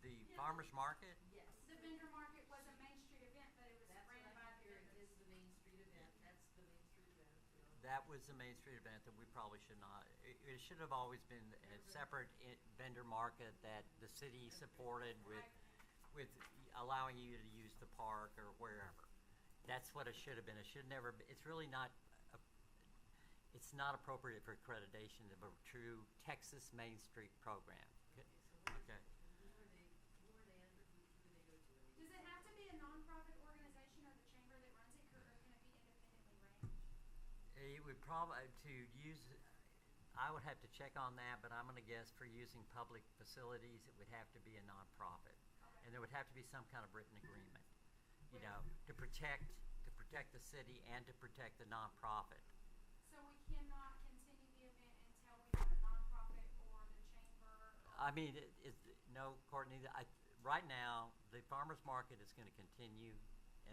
The farmers market. Yes. The vendor market was a Main Street event, but it was That's what ran I by have the here, it vendors. is the Main Street event, that's the Main Street event, you know. That was the Main Street event that we probably should not. It should have always been a separate vendor market that the city supported with allowing you to use the park or wherever. That's what it should have been. It should never. It's really not. It's not appropriate for accreditation of a true Texas Main Street program. Okay. Who are they under, who do they go to? I mean, Does it have to be a nonprofit organization or the chamber that runs it, or can it be independently ran? It would probably I would have to check on that, but I'm going to guess for using public facilities, it would have to be a nonprofit, and there would have to be some kind of written agreement, you know, to protect the city and to protect the nonprofit. So we cannot continue the event until we have a nonprofit or the chamber. I mean, no, Courtney. Right now, the farmers market is going to continue,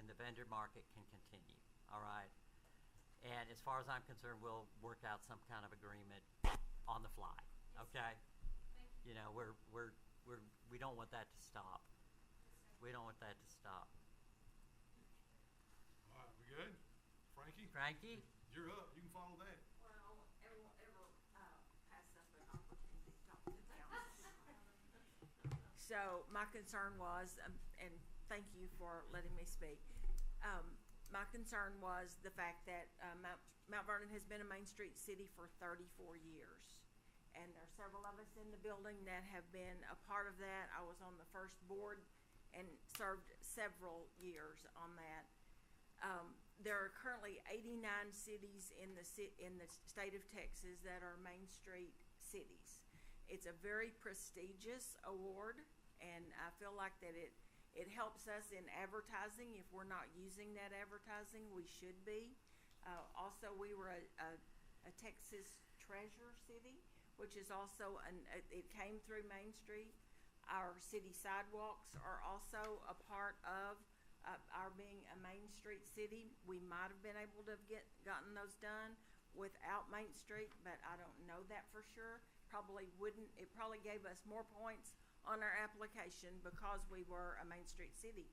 and the vendor market can continue. All right. And as far as I'm concerned, we'll work out some kind of agreement on the fly. Okay. Thank you. You know, we don't want that to stop. We don't want that to stop. All right, we good? Frankie? You're up. You can follow that. Well, everyone ever, pass up an opportunity to talk to the council. So my concern was, and thank you for letting me speak. My concern was the fact that Mount Vernon has been a Main Street city for 34 years. And there are several of us in the building that have been a part of that. I was on the first board and served several years on that. There are currently 89 cities in the state of Texas that are Main Street cities. It's a very prestigious award, and I feel like that it helps us in advertising. If we're not using that advertising, we should be. Also, we were a Texas treasure city, which is also it came through Main Street. Our city sidewalks are also a part of our being a Main Street city. We might have been able to have gotten those done without Main Street, but I don't know that for sure. Probably wouldn't. It probably gave us more points on our application because we were a Main Street city.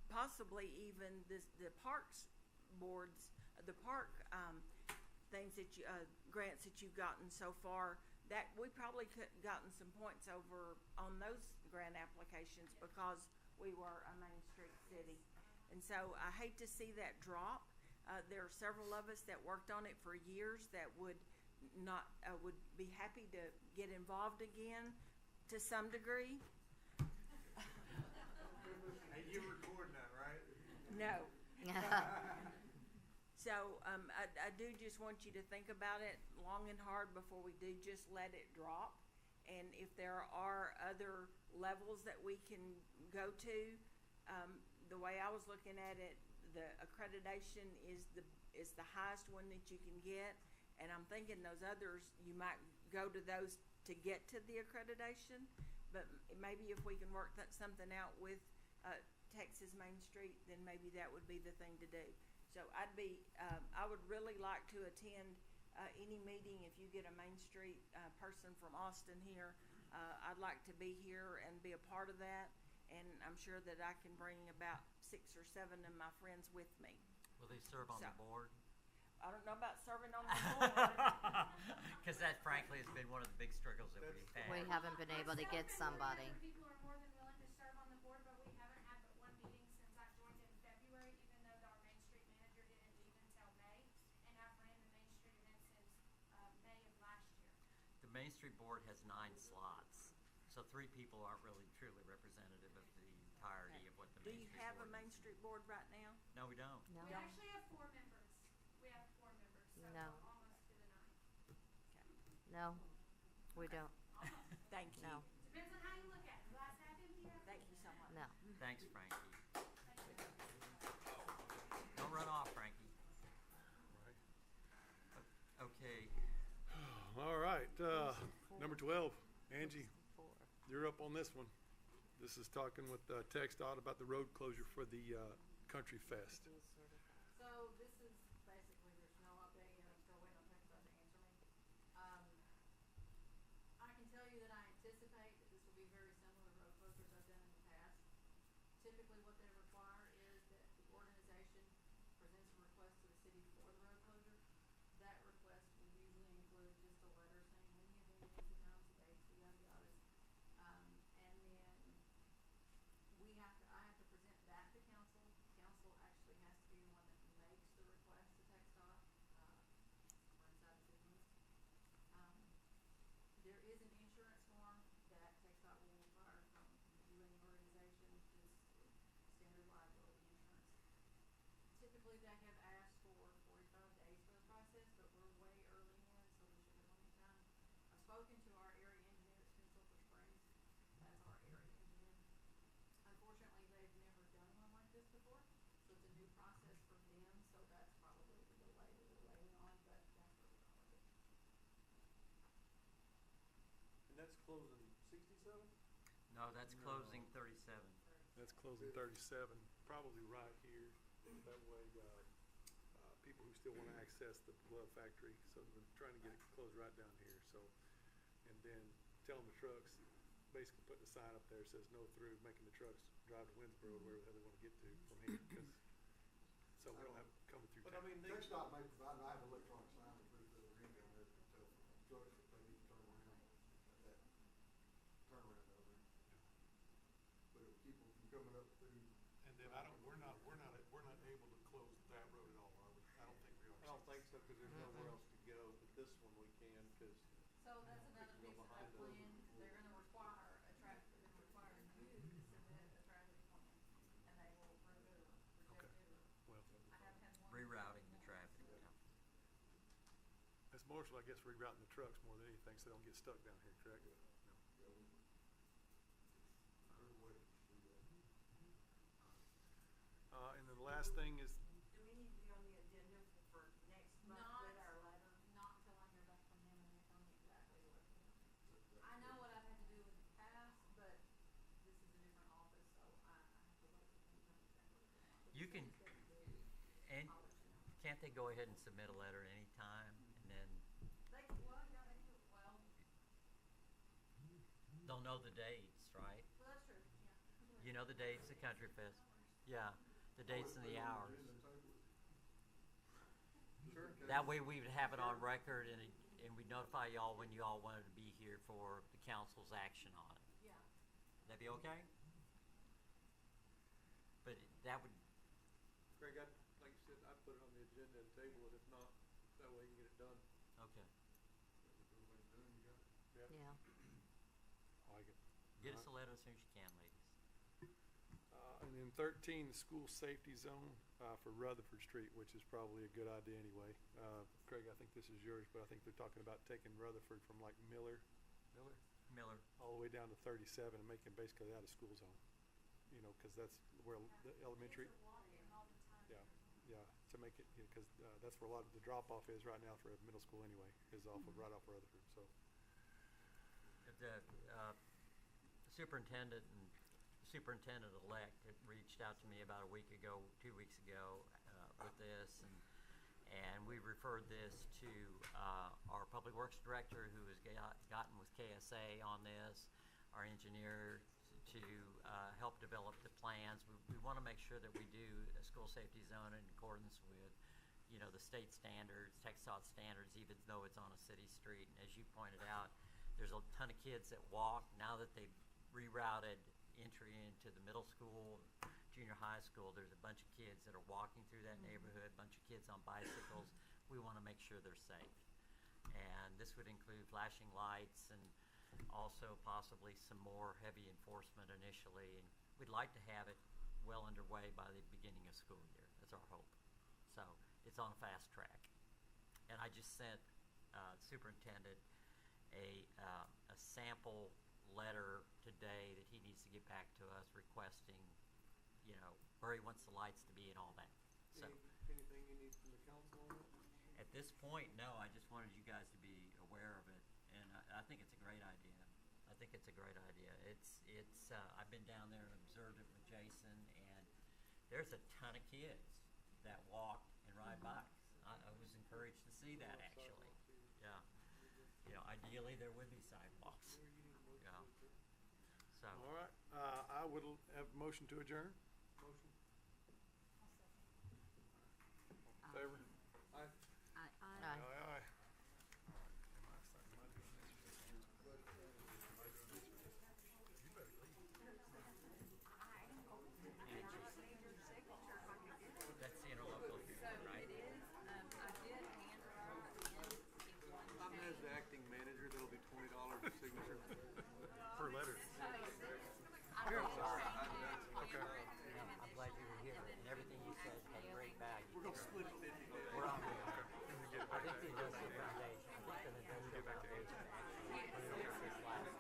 Possibly even the parks boards, the park things that grants that you've gotten so far, that we probably could gotten some points over on those grant applications because we were a Main Street city. And so I hate to see that drop. There are several of us that worked on it for years that would be happy to get involved again to some degree. Hey, you're recording that, right? No. So I do just want you to think about it long and hard before we do just let it drop. And if there are other levels that we can go to, the way I was looking at it, the accreditation is the highest one that you can get. And I'm thinking those others, you might go to those to get to the accreditation. But maybe if we can work something out with Texas Main Street, then maybe that would be the thing to do. So I would really like to attend any meeting. If you get a Main Street person from Austin here, I'd like to be here and be a part of that. And I'm sure that I can bring about 6 or 7 of my friends with me. Will they serve on the board? I don't know about serving on the board. Because that, frankly, has been one of the big struggles that we've had. We haven't been able to get somebody. People are more than willing to serve on the board, but we haven't had but one meeting since I joined in February, even though our Main Street manager didn't leave until May, and I've ran the Main Street event since May of last year. The Main Street board has 9 slots, so 3 people aren't really truly representative of the entirety of what the Do Main you Street have a board Main needs to Street do. board right now? No, we don't. No. We actually have 4 members. We have 4 members, so No. we're almost to the 9. No, we don't. Thank you. No. Depends on how you look at it. Glass half empty, half Thank you so much. No. Thanks, Frankie. Don't run off, Frankie. Okay. All right, number 12, Angie, you're up on this one. This is talking with TxDOT about the road closure for the Country Fest. So this is basically, there's no update yet, I'm still waiting on TxDOT to answer me. I can tell you that I anticipate that this will be very similar to road closures I've done in the past. Typically what they require is that the organization presents a request to the city for the road closure. That request will usually include just a letter saying when the event is, the times, the dates, the yada yadas. And then I have to present that to council. Council actually has to be the one that makes the request to TxDOT. We're inside the 6 months. There is an insurance form that TxDOT will require from you and the organization, just standard liability insurance. Typically, they have asked for 45 days for the process, but we're way early in, so we should have plenty of time. I've spoken to our area engineer that's been Sulphur Springs. That's our area engineer. Unfortunately, they've never done one like this before, so it's a new process for them, so that's probably the delay that we're waiting on, but that's where we are with it. And that's closing 67? No, that's closing 37. That's closing 37, probably right here. That way, people who still want to access the glove factory, so we're trying to get it closed right down here. So, and then telling the trucks, basically putting a sign up there that says no through, making the trucks drive to Winsboro, wherever the hell they want to get to from here. So we don't have it coming through. But I mean, TxDOT may provide, I have electronic sign that puts the ring down there to tell trucks if they need to turn around at that turnaround over there. But it would keep them from coming up through. And then we're not able to close that road at all, are we? I don't think we are. I don't think so, because there's nowhere else to go, but this one we can, because. So that's another piece that I put in, they're gonna require you to submit a traffic plan, and they will approve it or reject it, or, I have had one. Rerouting the traffic, yeah. That's more so, I guess, rerouting the trucks more than anything, so they don't get stuck down here, correct? No. And then the last thing is, Do we need to be on the agenda for next can, and can't they go ahead and submit a letter anytime and then they'll know the dates, right? Well, that's true, yeah. You know the dates of Country Fest? Yeah, the dates and the hours. Sure. That way we would have it on record and we'd notify y'all when you all wanted to be here for the council's action on it. Yeah. That be okay? But that would, Greg, like you said, I'd put it on the agenda and table it, if not, that way you can get it done. okay. Yeah. I like it. Get us a letter as soon as you can, ladies. And then 13, the school safety zone for Rutherford Street, which is probably a good idea anyway. Craig, I think this is yours, but I think they're talking about taking Rutherford from like Miller, Miller. all the way down to 37 and making basically that a school zone. You know, because that's where the elementary. Yeah, to make it, because that's where a lot of the drop off is right now for a middle school anyway, is off of right off Rutherford. So The superintendent-elect had reached out to me about a week ago, 2 weeks ago, with this, and we referred this to our public works director, who has gotten with KSA on this, our engineer, to help develop the plans. We want to make sure that we do a school safety zone in accordance with, you know, the state standards, TxDOT standards, even though it's on a city street. And as you pointed out, there's a ton of kids that walk. Now that they've rerouted entry into the middle school, junior high school, there's a bunch of kids that are walking through that neighborhood, a bunch of kids on bicycles. We want to make sure they're safe. And this would include flashing lights and also possibly some more heavy enforcement initially. And we'd like to have it well underway by the beginning of school year. That's our hope. So it's on a fast track. And I just sent superintendent a sample letter today that he needs to get back to us requesting, you know, where he wants the lights to be and all that. So anything you need from the council on it? at this point, no, I just wanted you guys to be aware of it, and I think it's a great idea. I think it's a great idea. I've been down there and observed it with Jason, and there's a ton of kids that walk and ride bikes. I was encouraged to see that, actually. Yeah. You know, ideally there would be sidewalks. Yeah. So. All right, I would have a motion to adjourn. Motion. Favor? Aye. Aye. Aye. That's the interlocal, right? I'm as the acting manager, that'll be $20 a signature per letter. Here. Okay. I'm glad you were here, and everything you said had great value. We're gonna split it 50. We're on it. Let me get it I back think to the Industrial Foundation,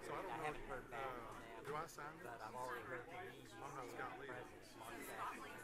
So I don't know, haven't heard back from them, do I sign but this? I've already heard from these. I'm not Scott Lee. President Mark Saxon.